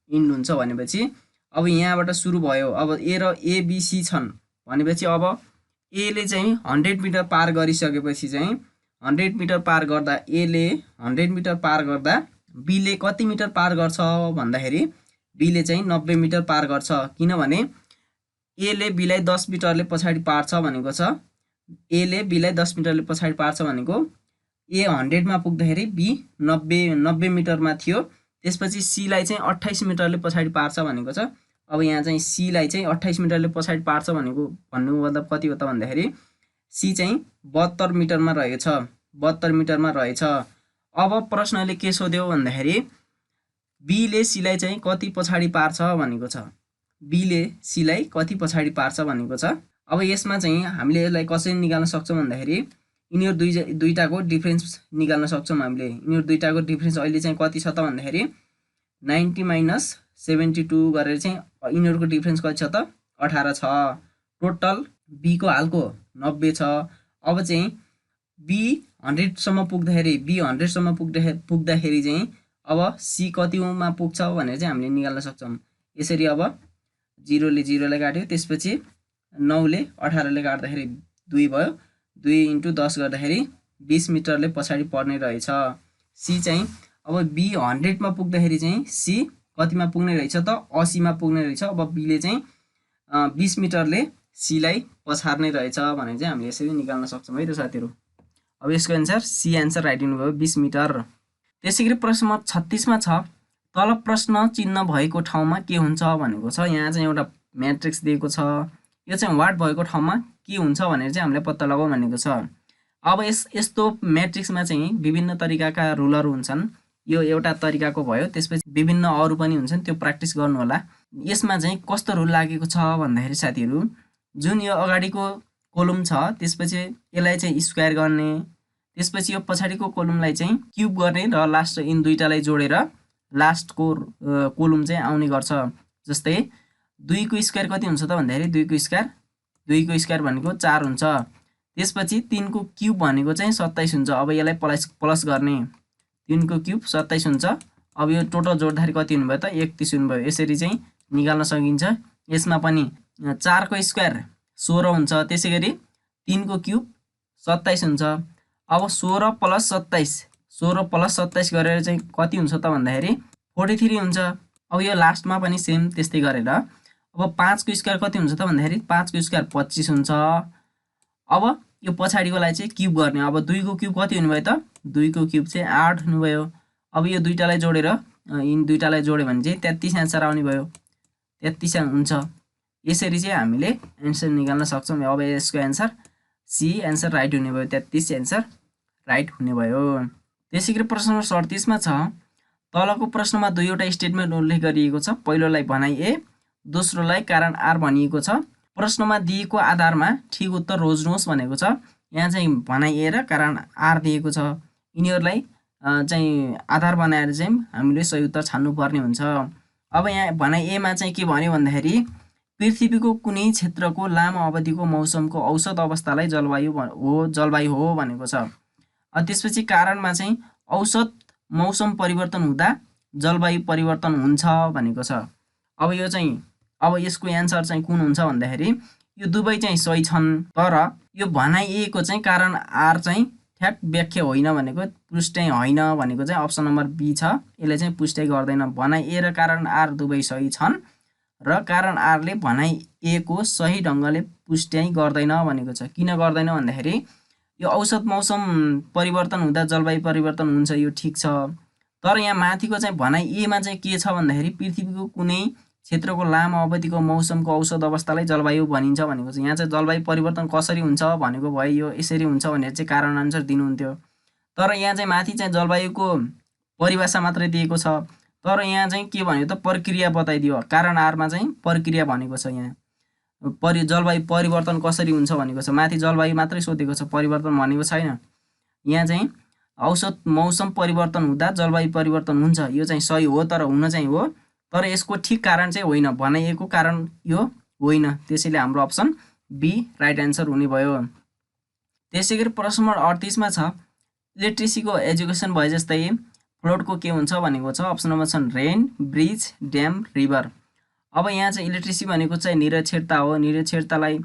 इन्ड हुन्छ भनेपछि अब यहाँबाट सुरु भयो। अब ए र एबिसी छन् भनेपछि अब एले चाहिँ 100 मिटर पार गरिसकेपछि चाहिँ 100 मिटर पार गर्दा एले 100 मिटर पार गर्दा बीले कति मिटर पार गर्छ भन्दाखेरि बीले चाहिँ 90 मिटर पार गर्छ। किनभने एले बीलाई 10 मिटरले पछाडि पार्छ भनेको छ। एले बीलाई 10 मिटरले पछाडि पार्छ भनेको ए 100 मा पुग्दाखेरि बी 90 मिटरमा थियो। त्यसपछि सीलाई चाहिँ 28 मिटरले पछाडि पार्छ भनेको छ। अब यहाँ चाहिँ सीलाई चाहिँ 28 मिटरले पछाडि पार्छ भनेको भन्नु मतलब कति हो त भन्दाखेरि सी चाहिँ 72 मिटरमा रहेछ। 72 मिटरमा रहेछ। अब प्रश्नले के सोध्यो भन्दाखेरि बीले सीलाई चाहिँ कति पछाडि पार्छ भनेको छ। बीले सीलाई कति पछाडि पार्छ भनेको छ। अब यसमा चाहिँ हामीले यसलाई कसरी निकाल्न सक्छौँ भन्दाखेरि यिनीहरू दुईटाको डिफरेन्स निकाल्न सक्छौँ हामीले। यिनीहरू दुईटाको डिफरेन्स अहिले चाहिँ कति छ त भन्दाखेरि 90 माइनस 72 गरेर चाहिँ यिनीहरूको डिफरेन्स कति छ त 18 छ। टोटल बीको हालको 90 छ। अब चाहिँ बी 100 सम्म पुग्दाखेरि चाहिँ अब सी कतिमा पुग्छ भनेर चाहिँ हामीले निकाल्न सक्छौँ। यसरी अब 0 ले 0 लाई काट्यो, त्यसपछि 9 ले 18 ले काट्दाखेरि 2 भयो। 2 × 10 गर्दाखेरि 20 मिटरले पछाडि पर्ने रहेछ। सी चाहिँ अब बी 100 मा पुग्दाखेरि चाहिँ सी कतिमा पुग्ने रहेछ त 80 मा पुग्ने रहेछ। अब बीले चाहिँ 20 मिटरले सीलाई पछार्ने रहेछ भने चाहिँ हामीले यसरी निकाल्न सक्छौँ है त साथीहरू। अब यसको एन्सर सी एन्सर राइट हुनुभयो 20 मिटर। त्यसै गरी प्रश्न नम्बर 36 मा छ तल प्रश्न चिन्ह भएको ठाउँमा के हुन्छ भनेको छ। यहाँ चाहिँ एउटा म्याट्रिक्स दिएको छ। यो चाहिँ वाट भएको ठाउँमा के हुन्छ भनेर चाहिँ हामीले पत्ता लगाऊ भनेको छ। अब यस्तो म्याट्रिक्समा चाहिँ विभिन्न तरिकाका रुलर हुन्छन्। यो एउटा तरिकाको भयो, त्यसपछि विभिन्न अरू पनि हुन्छन्, त्यो प्र्याक्टिस गर्नु होला। यसमा चाहिँ कस्तो रुल लागेको छ भन्दाखेरि साथीहरू जुन यो अगाडिको कोलम छ त्यसपछि यसलाई चाहिँ स्क्वायर गर्ने, त्यसपछि यो पछाडिको कोलमलाई चाहिँ क्युब गर्ने र लास्ट इन दुईटालाई जोडेर लास्टको कोलम चाहिँ आउने गर्छ। जस्तै 2 को स्क्वायर कति हुन्छ त भन्दाखेरि 2 को स्क्वायर भनेको 4 हुन्छ। त्यसपछि 3 को क्युब भनेको चाहिँ 27 हुन्छ। अब यसलाई प्लस गर्ने 3 को क्युब 27 हुन्छ। अब यो टोटल जोड्दाखेरि कति हुनुभयो त 31 हुनुभयो। यसरी चाहिँ निकाल्न सकिन्छ। यसमा पनि 4 को स्क्वायर 16 हुन्छ, त्यसै गरी 3 को क्युब 27 हुन्छ। अब 16 प्लस 27 गरेर चाहिँ कति हुन्छ त भन्दाखेरि 43 हुन्छ। अब यो लास्टमा पनि सेम त्यस्तै गरेर अब 5 को स्क्वायर कति हुन्छ त भन्दाखेरि 5 को स्क्वायर 25 हुन्छ। अब यो पछाडिकोलाई चाहिँ क्युब गर्ने। अब 2 को क्युब कति हुनुभयो त 2 को क्युब चाहिँ 8 हुनुभयो। अब यो दुईटालाई जोडेर यिन दुईटालाई जोड्यो भने चाहिँ 33 एन्सर आउने भयो। 33 हुन्छ। यसरी चाहिँ हामीले एन्सर निकाल्न सक्छौँ। अब यसको एन्सर सी एन्सर राइट हुने भयो। 33 एन्सर राइट हुने भयो। त्यसै गरी प्रश्न नम्बर 37 मा छ तलको प्रश्नमा दुईवटा स्टेटमेन्ट उल्लेख गरिएको छ। पहिलोलाई भनाइ ए, दोस्रोलाई कारण आर भनिएको छ। प्रश्नमा दिएको आधारमा ठिक उत्तर रोज्नुहोस् भनेको छ। यहाँ चाहिँ भनाइ ए र कारण आर दिएको छ। यिनीहरूलाई चाहिँ आधार बनाएर चाहिँ हामीले सही उत्तर छान्नुपर्ने हुन्छ। अब यहाँ भनाइ एमा चाहिँ के भन्यो भन्दाखेरि पृथ्वीको कुनै क्षेत्रको लामो अवधिको मौसमको औसत अवस्थालाई जलवायु हो भनेको छ। त्यसपछि कारणमा चाहिँ औसत मौसम परिवर्तन हुँदा जलवायु परिवर्तन हुन्छ भनेको छ। अब यो चाहिँ अब यसको एन्सर चाहिँ कुन हुन्छ भन्दाखेरि यो दुवै चाहिँ सही छन्, तर यो भनाइ ए को चाहिँ कारण आर चाहिँ ठ्याक व्याख्या होइन भनेको पुष्टि होइन भनेको चाहिँ अप्सन नम्बर बी छ। यसले चाहिँ पुष्टि गर्दैन। भनाइ ए र कारण आर दुवै सही छन् र कारण आरले भनाइ ए को सही ढङ्गले पुष्टि गर्दैन भनेको छ। किन गर्दैन भन्दाखेरि यो औसत मौसम परिवर्तन हुँदा जलवायु परिवर्तन हुन्छ, यो ठिक छ, तर यहाँ माथिको चाहिँ भनाइ एमा चाहिँ के छ भन्दाखेरि पृथ्वीको कुनै क्षेत्रको लामो अवधिको मौसमको औसत अवस्थालाई जलवायु भनिन्छ भनेको छ। यहाँ चाहिँ जलवायु परिवर्तन कसरी हुन्छ भनेको भए यो यसरी हुन्छ भनेर चाहिँ कारण अनुसार दिनुहुन्थ्यो। तर यहाँ चाहिँ माथि चाहिँ जलवायुको परिभाषा मात्रै दिएको छ। तर यहाँ चाहिँ के भन्यो त प्रक्रिया बताइदियो। कारण आरमा चाहिँ प्रक्रिया भनेको छ। यहाँ जलवायु परिवर्तन कसरी हुन्छ भनेको छ। माथि जलवायु मात्रै सोधेको छ, परिवर्तन भनेको छैन। यहाँ चाहिँ औसत मौसम परिवर्तन हुँदा जलवायु परिवर्तन हुन्छ, यो चाहिँ सही हो, तर हुन चाहिँ हो, तर यसको ठिक कारण चाहिँ होइन, भनाइएको कारण यो होइन। त्यसैले हाम्रो अप्सन बी राइट एन्सर हुने भयो। त्यसै गरी प्रश्न नम्बर 38 मा छ इलेक्ट्रिसिटीको एजुकेसन भए जस्तै फ्लोडको के हुन्छ भनेको छ। अप्सन नम्बर छन् रेन, ब्रिज, ड्याम, रिभर। अब यहाँ चाहिँ इलेक्ट्रिसिटी भनेको चाहिँ निरक्षरता हो। निरक्षरतालाई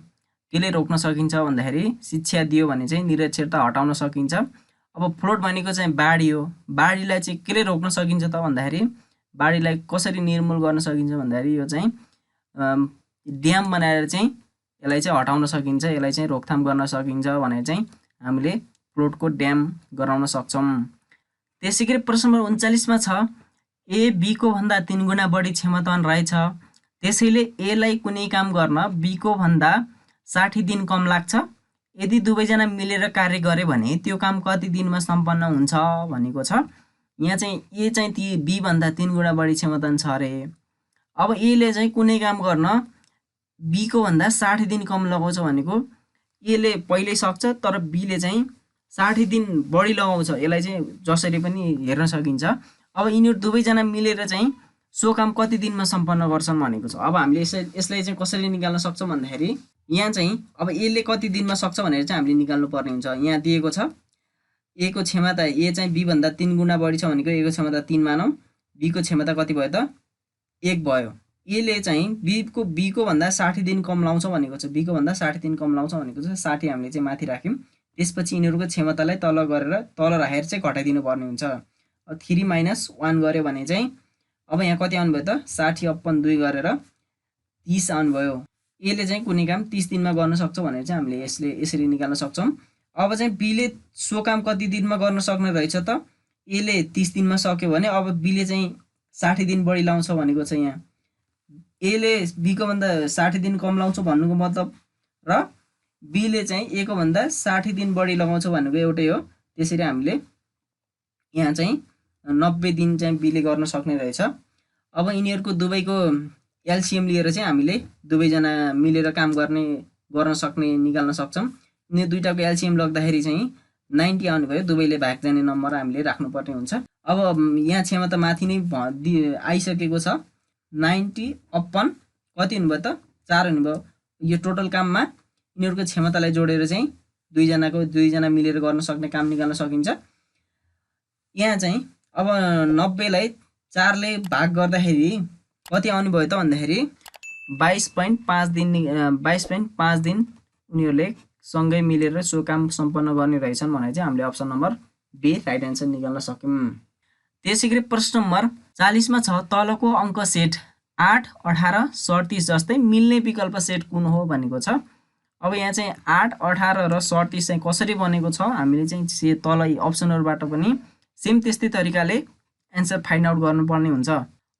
केले रोक्न सकिन्छ भन्दाखेरि शिक्षा दियो भने चाहिँ निरक्षरता हटाउन सकिन्छ। अब फ्लोड भनेको चाहिँ बाढी हो। बाढीलाई चाहिँ केले रोक्न सकिन्छ त भन्दाखेरि बाढीलाई कसरी निर्मूल गर्न सकिन्छ भन्दाखेरि यो चाहिँ ड्याम बनाएर चाहिँ यसलाई चाहिँ हटाउन सकिन्छ, यसलाई चाहिँ रोकथाम गर्न सकिन्छ भनेर चाहिँ हामीले फ्लोडको ड्याम गराउन सक्छौँ। त्यसै गरी प्रश्न नम्बर 39 मा छ ए बीको भन्दा 3 गुणा बढी क्षमतावान रहेछ, त्यसैले एलाई कुनै काम गर्न बीको भन्दा 60 दिन कम लाग्छ। यदि दुवैजना मिलेर कार्य गरे भने त्यो काम कति दिनमा सम्पन्न हुन्छ भनेको छ। यहाँ चाहिँ ए चाहिँ ती बी भन्दा 3 गुणा बढी क्षमतावान छ अरे। अब एले चाहिँ कुनै काम गर्न बीको भन्दा 60 दिन कम लगाउँछ भनेको एले पहिल्यै सक्छ, तर बीले चाहिँ 60 दिन बढी लगाउँछ। यसलाई चाहिँ जसरी पनि हेर्न सकिन्छ। अब यिनीहरू दुवैजना मिलेर चाहिँ सो काम कति दिनमा सम्पन्न गर्छन् भनेको छ। अब हामीले यसलाई चाहिँ कसरी निकाल्न सक्छौँ भन्दाखेरि यहाँ चाहिँ अब एले कति दिनमा सक्छ भनेर चाहिँ हामीले निकाल्नु पर्ने हुन्छ। यहाँ दिएको छ ए को क्षमता, ए चाहिँ बी भन्दा 3 गुणा बढी छ भनेको ए को क्षमता 3 मानौँ, बी को क्षमता कति भयो त 1 भयो। एले चाहिँ बी को भन्दा 60 दिन कम लाउँछ भनेको छ। बी को भन्दा 60 दिन कम लाउँछ भनेको छ। 60 हामीले चाहिँ माथि राख्यौँ, त्यसपछि यिनीहरूको क्षमतालाई तल राखेर चाहिँ घटाइदिनु पर्ने हुन्छ। 3 - 1 गऱ्यो भने चाहिँ अब यहाँ कति आउनु भयो त 60/2 गरेर 30 आउनु भयो। एले चाहिँ कुनै काम 30 दिनमा गर्न सक्छ भनेर चाहिँ हामीले यसरी निकाल्न सक्छौँ। अब चाहिँ बीले सो काम कति दिनमा गर्न सक्ने रहेछ त, एले 30 दिनमा सक्यो भने अब बीले चाहिँ 60 दिन बढी लाउँछ भनेको छ। यहाँ एले बीको भन्दा 60 दिन कम लाउँछ भन्नुको मतलब र बीले चाहिँ ए को भन्दा 60 दिन बढी लगाउँछ भनेको एउटै हो। त्यसरी हामीले यहाँ चाहिँ 90 दिन चाहिँ बीले गर्न सक्ने रहेछ। अब यिनीहरूको दुवैको एलसिएम लिएर चाहिँ हामीले दुवैजना मिलेर काम गर्न सक्ने निकाल्न सक्छौँ। यिनीहरू दुईटाको एलसिएम लाग्दाखेरि चाहिँ 90 आउने भयो। दुवैले भाग जाने नम्बर हामीले राख्नुपर्ने हुन्छ। अब यहाँ क्षमता माथि नै आइसकेको छ। 90 अपन कति हुनुभयो त 4 हुनुभयो। यो टोटल काममा यिनीहरूको क्षमतालाई जोडेर चाहिँ दुईजना मिलेर गर्न सक्ने काम निकाल्न सकिन्छ। यहाँ चाहिँ अब 90 लाई 4 ले भाग गर्दाखेरि कति आउने भयो त भन्दाखेरि 22.5 दिन उनीहरूले सँगै मिलेर सो काम सम्पन्न गर्ने रहेछन् भनेर चाहिँ हामीले option number B right answer निकाल्न सक्यौँ। त्यसै गरी प्रश्न नम्बर 40 मा छ तलको अङ्क सेट 8, 18, 37 जस्तै मिल्ने विकल्प सेट कुन हो भनेको छ। अब यहाँ चाहिँ 8, 18 र 37 चाहिँ कसरी बनेको छ हामीले चाहिँ तल अप्सनहरूबाट पनि सेम त्यस्तै तरिकाले एन्सर फाइन्ड आउट गर्नुपर्ने हुन्छ।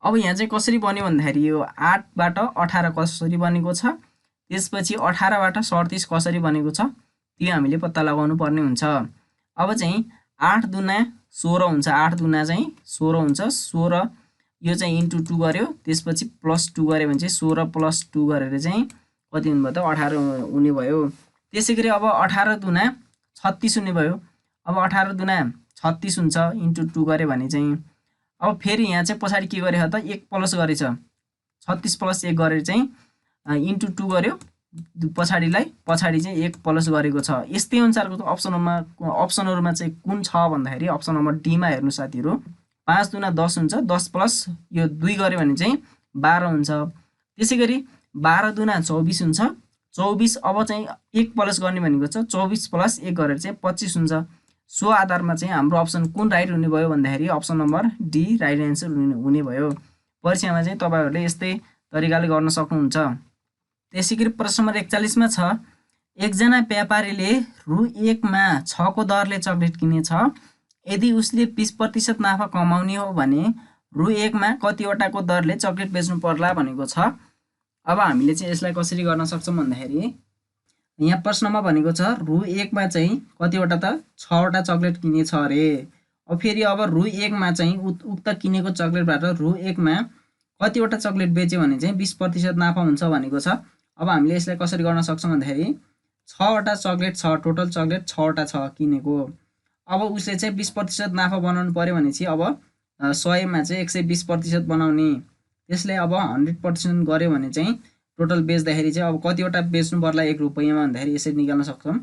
अब यहाँ चाहिँ कसरी बन्यो भन्दाखेरि यो 8 बाट 18 कसरी बनेको छ, त्यसपछि 18 बाट 37 कसरी बनेको छ त्यो हामीले पत्ता लगाउनु पर्ने हुन्छ। अब चाहिँ 8 दुना 16 हुन्छ, 8 दुना चाहिँ 16 हुन्छ। 16 यो चाहिँ इन्टु 2 गर्यो, त्यसपछि प्लस 2 गर्यो भने चाहिँ 16 + 2 गरेर चाहिँ कति हुनुभयो त 18 हुने भयो। त्यसै गरी अब 18 दुना 36 हुने भयो। अब 18 दुना 36 हुन्छ, इन्टु 2 गर्यो भने चाहिँ अब फेरि यहाँ चाहिँ पछाडि के गरेछ त 1 प्लस गरेछ। 36 + 1 गरेर चाहिँ इन्टु 2 गर्यो, पछाडि चाहिँ 1 प्लस गरेको छ। यस्तै अनुसारको अप्सनहरूमा चाहिँ कुन छ भन्दाखेरि अप्सन नम्बर डीमा हेर्नु साथीहरू। 5 दुना 10 हुन्छ, 10 प्लस यो 2 गर्यो भने चाहिँ 12 हुन्छ। त्यसै गरी 12 दुना 24 हुन्छ, 24 अब चाहिँ 1 प्लस गर्ने भनेको छ। 24 + 1 गरेर चाहिँ 25 हुन्छ। सो आधारमा चाहिँ हाम्रो अप्सन कुन राइट हुने भयो भन्दाखेरि option number D right answer हुने भयो। परीक्षामा चाहिँ तपाईँहरूले यस्तै तरिकाले गर्न सक्नुहुन्छ। त्यसै गरी प्रश्न नम्बर 41 मा छ एकजना व्यापारीले रु 1 मा 6 को दरले चक्लेट किनेछ। यदि उसले 20% नाफा कमाउने हो भने रु 1 मा कतिवटाको दरले चक्लेट बेच्नु पर्ला भनेको छ। अब हामीले चाहिँ यसलाई कसरी गर्न सक्छौँ भन्दाखेरि यहाँ प्रश्नमा भनेको छ रु 1 मा चाहिँ कतिवटा त 6 वटा चक्लेट किनेछ अरे। अब फेरि अब रु 1 मा चाहिँ उक्त किनेको चक्लेटबाट रु 1 मा कतिवटा चक्लेट बेच्यो भने चाहिँ 20% नाफा हुन्छ भनेको छ। अब हामीले यसलाई कसरी गर्न सक्छौँ भन्दाखेरि 6 वटा चक्लेट छ, टोटल चक्लेट 6 वटा छ किनेको। अब उसले चाहिँ 20% नाफा बनाउनु पर्यो भने चाहिँ अब 100 मा चाहिँ 120% बनाउने। त्यसले अब 100% गर्यो भने चाहिँ टोटल बेच्दाखेरि चाहिँ अब कतिवटा बेच्नु पर्ला 1 रुपैयाँमा भन्दाखेरि यसरी निकाल्न सक्छौँ।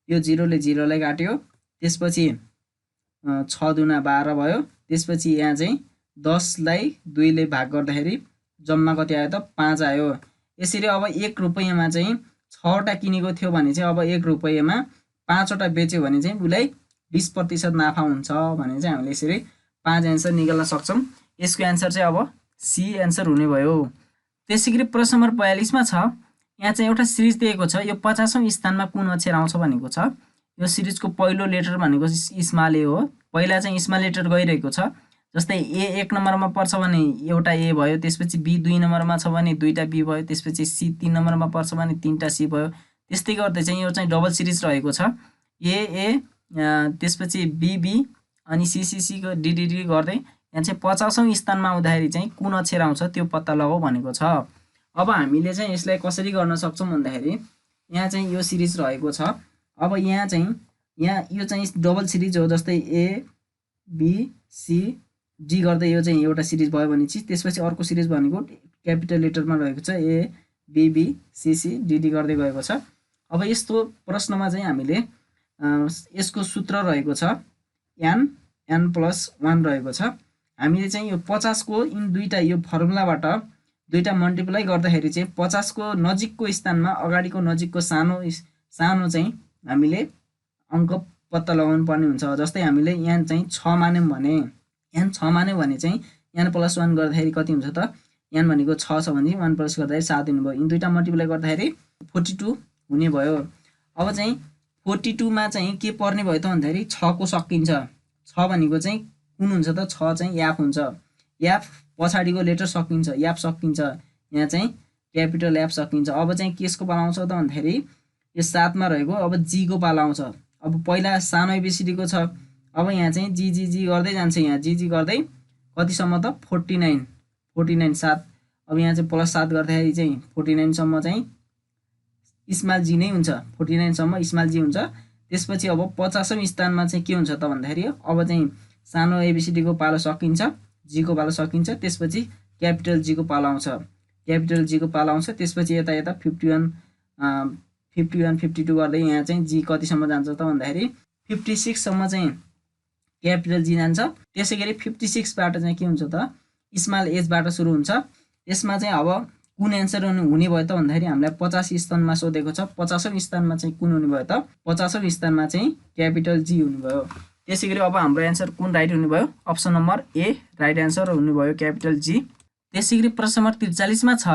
यो 0 ले 0 लाई काट्यो, त्यसपछि 6 दुना 12 भयो। त्यसपछि यहाँ चाहिँ 10 लाई 2 ले भाग गर्दाखेरि जम्मा कति आयो त 5 आयो। यसरी अब 1 रुपैयाँमा चाहिँ 6 वटा किनेको थियो भने चाहिँ अब 1 रुपैयाँमा 5 वटा बेच्यो भने चाहिँ उसलाई 20% नाफा हुन्छ भने चाहिँ हामीले यसरी 5 एन्सर निकाल्न सक्छौँ। यसको एन्सर चाहिँ अब सी एन्सर हुने भयो। त्यसैगरी प्रश्न नम्बर 42 मा छ, यहाँ चाहिँ एउटा सिरिज दिएको छ, यो 50औं स्थानमा कुन अक्षर आउँछ भनेको छ। यो सिरिजको पहिलो लेटर भनेको स्मल ए हो। पहिला चाहिँ स्मल लेटर गइरहेको छ, जस्तै ए 1 नम्बरमा पर्छ भने एउटा ए भयो, त्यसपछि बी 2 नम्बरमा छ भने 2टा बी भयो, त्यसपछि सी 3 नम्बरमा पर्छ भने 3टा सी भयो। त्यस्तै गर्दै चाहिँ यो चाहिँ डबल सिरिज रहेको छ, ए त्यसपछि बी अनि सी को डी गर्दै यहाँ चाहिँ 50औं स्थानमा आउँदाखेरि चाहिँ कुन अक्षर आउँछ त्यो पत्ता लगाऊ भनेको छ। अब हामीले चाहिँ यसलाई कसरी गर्न सक्छौँ भन्दाखेरि यहाँ चाहिँ यो सिरिज रहेको छ। अब यहाँ यो चाहिँ डबल सिरिज हो, जस्तै ए बी सी डी गर्दै यो चाहिँ एउटा सिरिज भयो भने चाहिँ त्यसपछि अर्को सिरिज भनेको क्यापिटल लेटरमा रहेको छ, ए बी सी डी गर्दै गएको छ। अब यस्तो प्रश्नमा चाहिँ हामीले यसको सूत्र रहेको छ n+1 रहेको छ। हामीले चाहिँ यो 50 को इन दुईटा यो फर्मुलाबाट दुईटा मल्टिप्लाई गर्दाखेरि चाहिँ 50 को नजिकको स्थानमा अगाडिको नजिकको सानो चाहिँ हामीले अङ्क पत्ता लगाउनु पर्ने हुन्छ। जस्तै हामीले यहाँ चाहिँ 6 मान्यौँ भने चाहिँ n+1 गर्दाखेरि कति हुन्छ त, n भनेको 6 छ भने 1 प्लस गर्दाखेरि 7 हुने भयो। इन दुईटा मल्टिप्लाई गर्दाखेरि 42 हुने भयो। अब चाहिँ 42 मा चाहिँ के पर्ने भयो त भन्दाखेरि 6 को सकिन्छ। 6 भनेको चाहिँ कुन हुन्छ त, 6 चाहिँ याफ हुन्छ। याफ पछाडिको लेटर सकिन्छ, याफ सकिन्छ, यहाँ चाहिँ क्यापिटल एफ सकिन्छ। अब चाहिँ केसको पाला आउँछ त भन्दाखेरि यो 7 मा रहेको अब जी को पाला आउँछ। अब पहिला सानो एबिसिडी को छ, अब यहाँ चाहिँ जी गर्दै जान्छ, यहाँ जी गर्दै कतिसम्म त 49 7। अब यहाँ चाहिँ +7 गर्दाखेरि चाहिँ 49 सम्म चाहिँ स्मल जी नै हुन्छ, 49 सम्म स्मल जी हुन्छ। त्यसपछि अब 50औं स्थानमा चाहिँ के हुन्छ त भन्दाखेरि अब चाहिँ सानो एबिसिडी को पालो सकिन्छ, जी को पालो सकिन्छ, त्यसपछि क्यापिटल जी को पालो आउँछ, त्यसपछि यता 51 52 गर्दै यहाँ चाहिँ जी कतिसम्म जान्छ त भन्दाखेरि 56 सम्म चाहिँ क्यापिटल जी जान्छ। त्यसैगरी 56 बाट चाहिँ के हुन्छ त, स्मल एच बाट सुरु हुन्छ। यसमा चाहिँ अब कुन एन्सर हुने भयो त भन्दाखेरि हामीलाई 50 स्थानमा सोधेको छ, 50औं स्थानमा चाहिँ कुन हुने भयो त, 50औं स्थानमा चाहिँ क्यापिटल जी हुने भयो। त्यसैगरी अब हाम्रो एन्सर कुन राइट हुने भयो, अप्सन नम्बर ए राइट एन्सर हुने भयो, क्यापिटल जी। त्यसैगरी प्रश्न नम्बर 43 मा छ,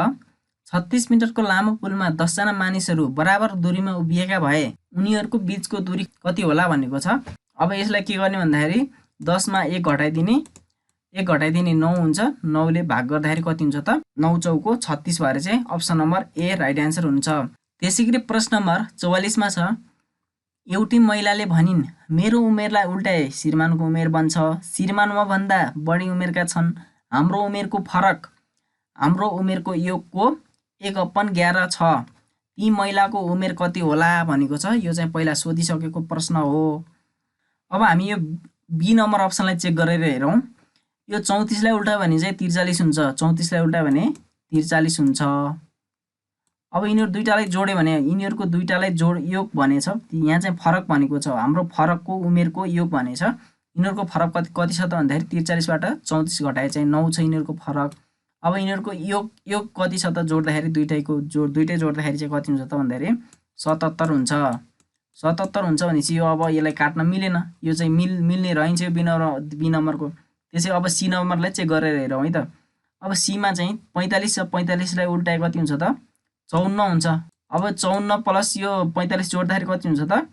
36 मिटरको लामो पुलमा 10 जना मानिसहरू बराबर दूरीमा उभिएका भए उनीहरूको बीचको दूरी कति होला भनेको छ। अब यसलाई के गर्ने भन्दाखेरि 10 मा 1 घटाइदिने 9 हुन्छ, 9 ले भाग गर्दाखेरि कति हुन्छ त, 9 चौको 36 भएर चाहिँ अप्सन नम्बर ए राइट एन्सर हुन्छ। त्यसैगरी प्रश्न नम्बर 44 मा छ, एउटी महिलाले भनिन्, मेरो उमेरलाई उल्टाए श्रीमानको उमेर बन्छ, श्रीमान मभन्दा बढी उमेरका छन्, हाम्रो उमेरको योगको 1/11 छ, ती महिलाको उमेर कति होला भनेको छ। यो चाहिँ पहिला सोधिसकेको प्रश्न हो। अब हामी यो बी नम्बर अप्सनलाई चेक गरेर हेरौँ। यो 34 लाई उल्टायो भने चाहिँ 43 हुन्छ, 34 लाई उल्टायो भने 43 हुन्छ। अब यिनीहरू दुईटालाई जोड्यो भने यिनीहरूको दुईटालाई योग भनेछ, यहाँ चाहिँ फरक भनेको छ, हाम्रो फरकको उमेरको योग भनेछ। यिनीहरूको फरक कति छ त भन्दाखेरि 43 बाट 34 घटाए चाहिँ 9 छ यिनीहरूको फरक। अब यिनीहरूको योग कति छ त जोड्दाखेरि दुईटै जोड्दाखेरि चाहिँ कति हुन्छ त भन्दाखेरि 77 हुन्छ। 77 हुन्छ भनेपछि यो अब यसलाई काट्न मिलेन, यो चाहिँ मिल्ने रहन्छ यो बी नम्बरको। त्यसै अब सी नम्बरलाई चेक गरेर हेरौँ है त। अब सीमा चाहिँ 45 छ, 45 लाई उल्टाए कति हुन्छ त 54 हुन्छ। अब 54 प्लस यो 45 जोड्दाखेरि कति हुन्छ त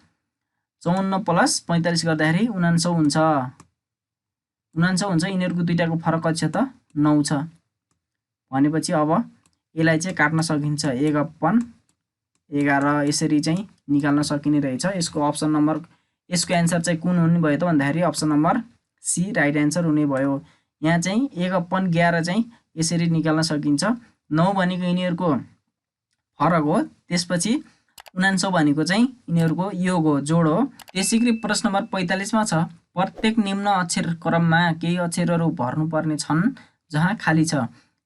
54 प्लस 45 गर्दाखेरि 49 हुन्छ। 49 हुन्छ। यिनीहरूको दुईटाको फरक कति छ त 9 छ। भनेपछि अब यसलाई चाहिँ काट्न सकिन्छ 1/11 यसरी चाहिँ निकाल्न सकिने रहेछ। यसको अप्सन नम्बर यसको एन्सर चाहिँ कुन हुने भयो त भन्दाखेरि option number C right answer हुने भयो। यहाँ चाहिँ 1/11 चाहिँ यसरी निकाल्न सकिन्छ। 9 भनेको यिनीहरूको फरक हो। त्यसपछि 49 भनेको चाहिँ यिनीहरूको योग हो, जोड हो। त्यसैगरी प्रश्न नम्बर 45 मा छ प्रत्येक निम्न अक्षर क्रममा केही अक्षरहरू भर्नुपर्ने छन् जहाँ खाली छ।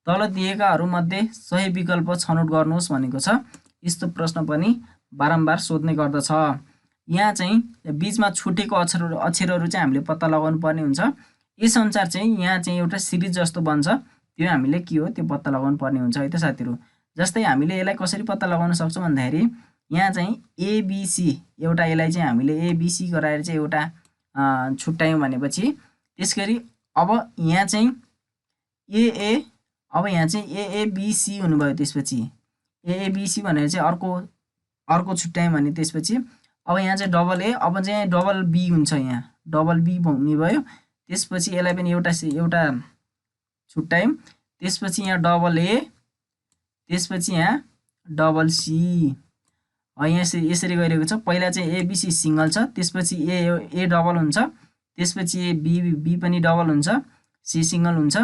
तल दिएकाहरू मध्ये सही विकल्प छनौट गर्नुहोस् भनेको छ। यस्तो प्रश्न पनि बारम्बार सोध्ने गर्दछ। यहाँ चाहिँ बीचमा छुटेको अक्षरहरू चाहिँ हामीले पत्ता लगाउनु पर्ने हुन्छ। यस अनुसार चाहिँ यहाँ चाहिँ एउटा सिरिज जस्तो बन्छ, त्यो हामीले के हो त्यो पत्ता लगाउनु पर्ने हुन्छ है त साथीहरू। जस्तै हामीले यसलाई कसरी पत्ता लगाउन सक्छौँ भन्दाखेरि यहाँ चाहिँ एबिसी एउटा यसलाई चाहिँ हामीले एबिसी गराएर चाहिँ एउटा छुट्यायौँ भनेपछि त्यसगरी अब यहाँ चाहिँ एए अब यहाँ चाहिँ एएबिसी हुनुभयो। त्यसपछि एएबिसी भनेर चाहिँ अर्को छुट्यायौँ भने त्यसपछि अब यहाँ चाहिँ डबल ए अब चाहिँ डबल बी हुन्छ, यहाँ डबल बी हुने भयो। त्यसपछि यसलाई पनि एउटा छुट्यायौँ। त्यसपछि यहाँ डबल ए, त्यसपछि यहाँ डबल सी यहाँ यसरी गरिएको छ। पहिला चाहिँ एबिसी सिङ्गल छ, त्यसपछि ए डबल हुन्छ, त्यसपछि बी पनि डबल हुन्छ, सी सिङ्गल हुन्छ,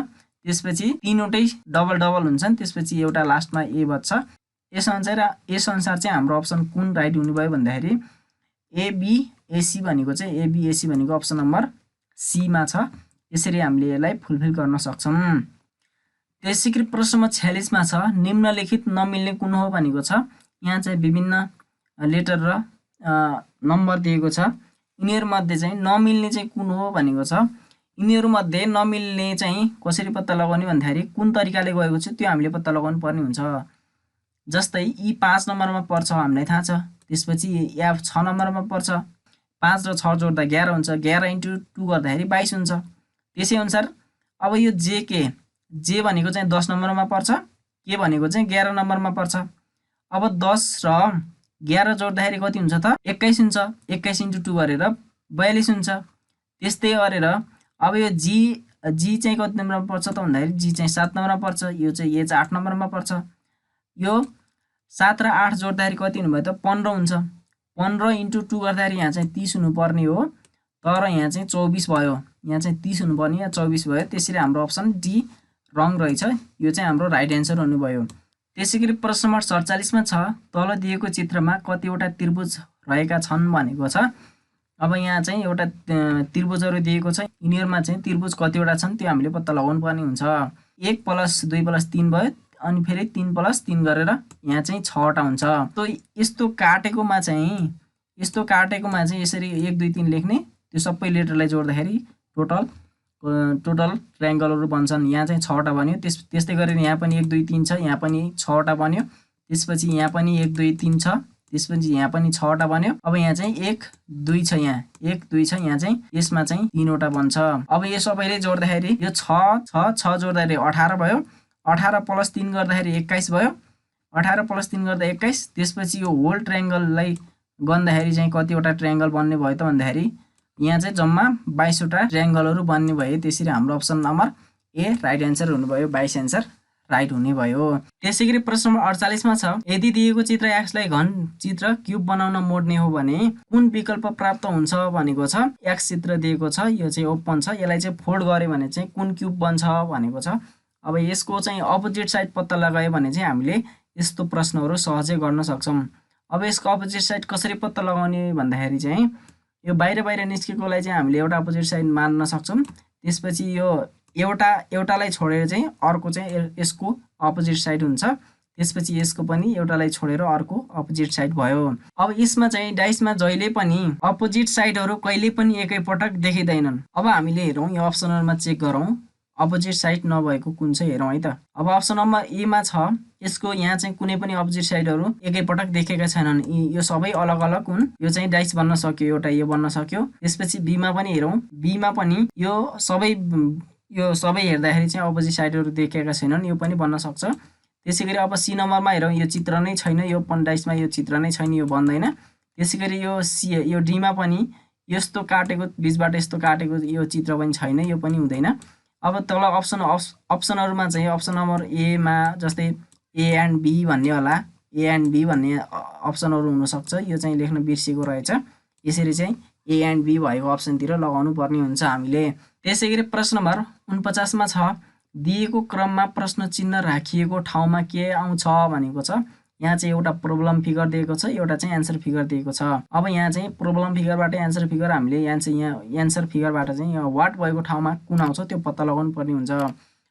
त्यसपछि तीनवटै डबल हुन्छन्, त्यसपछि एउटा लास्टमा ए बच्छ। यस अनुसार चाहिँ हाम्रो अप्सन कुन राइट हुने भयो भन्दाखेरि एबिएसी भनेको चाहिँ एबिएसी भनेको अप्सन नम्बर सी मा छ। यसरी हामीले यसलाई फुलफिल गर्न सक्छौँ। त्यसैगरी प्रश्न नम्बर 46 मा छ निम्नलिखित नमिल्ने कुन हो भनेको छ। यहाँ चाहिँ विभिन्न लेटर र नम्बर दिएको छ। यिनीहरूमध्ये चाहिँ नमिल्ने चाहिँ कुन हो भनेको छ। यिनीहरूमध्ये नमिल्ने चाहिँ कसरी पत्ता लगाउने भन्दाखेरि कुन तरिकाले गएको छ त्यो हामीले पत्ता लगाउनु पर्ने हुन्छ। जस्तै ई 5 नम्बरमा पर्छ हामीलाई थाहा छ। त्यसपछि या 6 नम्बरमा पर्छ। 5 र 6 जोड्दा 11 हुन्छ। 11 × 2 गर्दाखेरि 22 हुन्छ। त्यसै अनुसार अब यो जे भनेको चाहिँ 10 नम्बरमा पर्छ, के भनेको चाहिँ 11 नम्बरमा पर्छ। अब 10 र 11 जोड्दाखेरि कति हुन्छ त 21 हुन्छ। 21 × 2 गरेर 42 हुन्छ। त्यस्तै गरेर अब यो जी चाहिँ कति नम्बरमा पर्छ त भन्दाखेरि जी चाहिँ 7 नम्बरमा पर्छ। यो चाहिँ ए चाहिँ 8 नम्बरमा पर्छ। यो 7 र 8 जोड्दाखेरि कति हुनुभयो त 15 हुन्छ। 15 × 2 गर्दाखेरि यहाँ चाहिँ 30 हुनुपर्ने हो, तर यहाँ चाहिँ 24 भयो। यहाँ चाहिँ 30 हुनुपर्ने, यहाँ 24 भयो। त्यसरी हाम्रो अप्सन डी रङ रहेछ। यो चाहिँ हाम्रो राइट एन्सर हुनुभयो। त्यसैगरी प्रश्न नम्बर 47 मा छ तल दिएको चित्रमा कतिवटा त्रिभुज रहेका छन् भनेको छ। अब यहाँ चाहिँ एउटा त्रिभुजहरू दिएको छ। यिनीहरूमा चाहिँ त्रिभुज कतिवटा छन् त्यो हामीले पत्ता लगाउनु पर्ने हुन्छ। 1 + 2 + 3 भयो, अनि फेरि 3 + 3 गरेर यहाँ चाहिँ 6वटा हुन्छ। त यस्तो काटेकोमा चाहिँ यसरी 1 2 3 लेख्ने, त्यो सबै लेटरलाई जोड्दाखेरि टोटल ट्रायङ्गलहरू बन्छन्। यहाँ चाहिँ 6वटा बन्यो। त्यस्तै गरेर यहाँ पनि 1 2 3 छ, यहाँ पनि 6वटा बन्यो। त्यसपछि यहाँ पनि 1 2 3 छ, त्यसपछि यहाँ पनि 6वटा बन्यो। अब यहाँ चाहिँ 1 2 छ, यहाँ 1 2 छ, यहाँ चाहिँ यसमा चाहिँ 3वटा बन्छ। अब यो सबैले जोड्दाखेरि यो 6 जोड्दाखेरि 18 भयो। 18 + 3 गर्दाखेरि 21 भयो। 18 + 3 गर्दा 21। त्यसपछि यो होल ट्रायङ्गललाई गन्दाखेरि चाहिँ कतिवटा ट्रायङ्गल बन्ने भयो त भन्दाखेरि यहाँ चाहिँ जम्मा 22वटा ट्रायङ्गलहरू बन्ने भयो। त्यसरी हाम्रो अप्सन नम्बर ए राइट एन्सर हुनुभयो। 22 एन्सर राइट हुने भयो। त्यसैगरी प्रश्न नम्बर 48 मा छ यदि दिएको चित्र एक्सलाई घन चित्र क्युब बनाउन मोड्ने हो भने कुन विकल्प प्राप्त हुन्छ भनेको छ। एक्स चित्र दिएको छ, यो चाहिँ ओपन छ, यसलाई चाहिँ फोल्ड गर्यो भने चाहिँ कुन क्युब बन्छ भनेको छ। अब यसको चाहिँ अपोजिट साइड पत्ता लगायो भने चाहिँ हामीले यस्तो प्रश्नहरू सहजै गर्न सक्छौँ। अब यसको अपोजिट साइड कसरी पत्ता लगाउने भन्दाखेरि चाहिँ यो बाहिर निस्केकोलाई चाहिँ हामीले एउटा अपोजिट साइड मान्न सक्छौँ। त्यसपछि यो एउटालाई छोडेर चाहिँ अर्को चाहिँ यसको अपोजिट साइड हुन्छ। त्यसपछि यसको पनि एउटालाई छोडेर अर्को अपोजिट साइड भयो। अब यसमा चाहिँ डाइसमा जहिले पनि अपोजिट साइडहरू कहिले पनि एकैपटक देखिँदैनन्। अब हामीले हेरौँ यो अप्सनहरूमा चेक गरौँ अपोजिट साइड नभएको कुन चाहिँ हेरौँ है त। अब अप्सन नम्बर ए मा छ यसको यहाँ चाहिँ कुनै पनि अपोजिट साइडहरू एकैपटक देखेका छैनन्। यो सबै अलग अलग हुन्। यो चाहिँ डाइस बन्न सक्यो, एउटा यो बन्न सक्यो। त्यसपछि बीमा पनि हेरौँ, बीमा पनि यो सबै हेर्दाखेरि चाहिँ अपोजिट साइडहरू देखेका छैनन्, यो पनि बन्न सक्छ। त्यसैगरी अब सी नम्बरमा हेरौँ, यो चित्र नै छैन, यो पनि डाइसमा यो चित्र नै छैन, यो बन्दैन। त्यसैगरी यो सी यो डीमा पनि यस्तो काटेको बीचबाट यस्तो काटेको यो चित्र पनि छैन, यो पनि हुँदैन। अब तल अप्सनहरुमा चाहिँ अप्सन नम्बर ए मा जस्तै ए एन्ड बी भन्ने होला, ए एन्ड बी भन्ने अप्सनहरु हुन सक्छ, यो चाहिँ लेख्न बिर्सेको रहेछ। यसरी चाहिँ ए एन्ड बी भएको अप्सनतिर लगाउनु पर्ने हुन्छ हामीले। त्यसैगरी प्रश्न नम्बर 49 मा छ दिएको क्रममा प्रश्न चिन्ह राखिएको ठाउँमा के आउँछ भनेको छ। यहाँ चाहिँ एउटा प्रोब्लम फिगर दिएको छ, एउटा चाहिँ एन्सर फिगर दिएको छ। अब यहाँ चाहिँ प्रोब्लम फिगरबाट एन्सर फिगर हामीले यहाँ एन्सर फिगरबाट चाहिँ यहाँ वाट भएको ठाउँमा कुन आउँछ त्यो पत्ता लगाउनु पर्ने हुन्छ।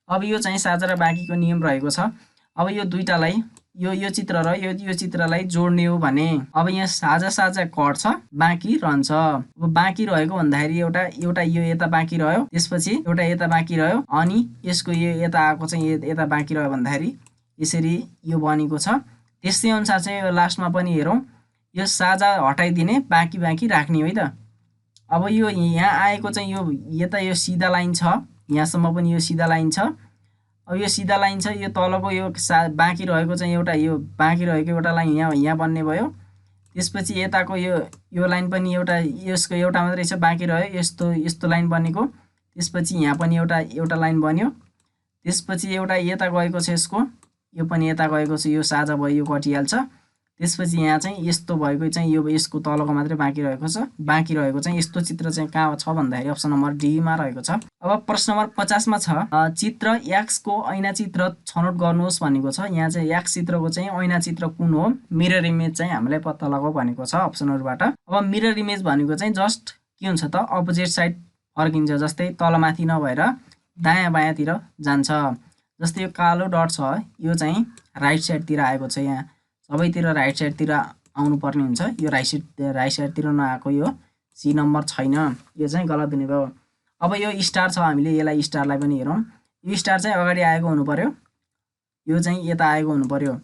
अब यो चाहिँ साझा र बाँकीको नियम रहेको छ। अब यो दुईटालाई यो चित्र र यो चित्रलाई जोड्ने हो भने अब यहाँ साझा कट छ, बाँकी रहन्छ। अब बाँकी रहेको भन्दाखेरि एउटा यो यता बाँकी रह्यो, त्यसपछि एउटा यता बाँकी रह्यो, अनि यसको यो यता आएको चाहिँ यता बाँकी रह्यो भन्दाखेरि यसरी यो बनेको छ। त्यस्तै अनुसार चाहिँ लास्टमा पनि हेरौँ, यो साझा हटाइदिने, बाँकी राख्ने है त। अब यो यहाँ आएको चाहिँ यो यता यो सिधा लाइन छ, यहाँसम्म पनि यो सिधा लाइन छ। अब यो सिधा लाइन छ, यो तलको यो बाँकी रहेको चाहिँ एउटा यो बाँकी रहेको एउटा लाइन यहाँ बन्ने भयो। त्यसपछि यताको यो लाइन पनि एउटा यसको एउटा मात्रै छ बाँकी रह्यो, यस्तो लाइन बनेको। त्यसपछि यहाँ पनि एउटा लाइन बन्यो। त्यसपछि एउटा यता गएको छ, यो पनि यता गएको छ, यो साझा भयो, यो कटिहाल्छ। त्यसपछि यहाँ चाहिँ यस्तो भएको चाहिँ यो यसको तलको मात्रै बाँकी रहेको छ। बाँकी रहेको चाहिँ यस्तो चित्र चाहिँ कहाँ छ भन्दाखेरि अप्सन नम्बर डी मा रहेको छ। अब प्रश्न नम्बर 50 मा छ चित्र एक्स को ऐना चित्र छनौट गर्नुहोस् भनेको छ। यहाँ चाहिँ एक्स चित्रको चाहिँ ऐना चित्र कुन हो, मिरर इमेज चाहिँ हामीलाई पत्ता लगाऊ भनेको छ अप्सनहरुबाट। अब मिरर इमेज भनेको चाहिँ जस्ट के हुन्छ त अपोजिट साइड फर्किन्छ, जस्तै तलमाथि नभएर दायाँ बायाँतिर जान्छ। जस्तै यो कालो डट छ, यो चाहिँ राइट साइडतिर आएको छ, यहाँ सबैतिर राइट साइडतिर आउनु पर्ने हुन्छ। यो राइट साइडतिर नआएको, यो सी नम्बर छैन, यो चाहिँ गलत हुने भयो। अब यो स्टार छ, हामीले यसलाई स्टारलाई पनि हेरौँ। यो स्टार चाहिँ अगाडि आएको हुनु पर्यो, यो चाहिँ यता आएको हुनु पर्यो।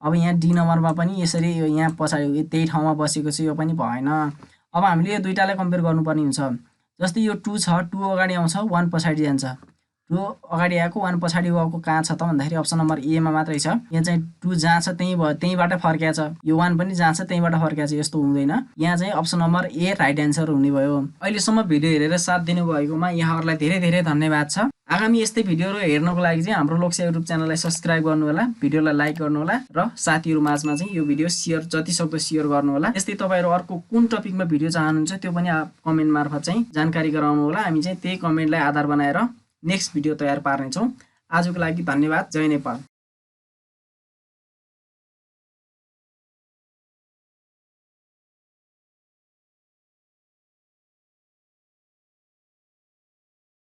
अब यहाँ डी नम्बरमा पनि यसरी यो यहाँ पछाडि त्यही ठाउँमा बसेको छ, यो पनि भएन। अब हामीले यो दुईटालाई कम्पेयर गर्नुपर्ने हुन्छ। जस्तै यो 2 छ, 2 अगाडि आउँछ, 1 पछाडि जान्छ। 2 अगाडि आएको 1 पछाडि गएको कहाँ छ त भन्दाखेरि अप्सन नम्बर ए मा मात्रै छ। यहाँ चाहिँ 2 जहाँ छ त्यहीबाट फर्किया छ, यो 1 पनि जहाँ छ त्यहीबाट फर्किया छ, यस्तो हुँदैन। यहाँ चाहिँ अप्सन नम्बर ए राइट एन्सर हुने भयो। अहिलेसम्म भिडियो हेरेर साथ दिनुभएकोमा यहाँहरूलाई धेरै धेरै धन्यवाद छ। आगामी यस्तै भिडियोहरू हेर्नको लागि चाहिँ हाम्रो लोक्स युट्युब च्यानललाई सब्स्क्राइब गर्नु होला, भिडियोलाई लाइक गर्नु होला र साथीहरू माझमा चाहिँ यो भिडियो सेयर जतिसक्दो सेयर गर्नु होला। यस्तै तपाईहरु अर्को कुन टपिकमा भिडियो चाहनुहुन्छ त्यो पनि कमेन्ट मार्फत चाहिँ जानकारी गराउनु होला। हामी चाहिँ त्यही कमेन्टलाई आधार बनाएर नेक्स्ट भिडियो तयार पार्नेछौँ। आजको लागि धन्यवाद। जय नेपाल।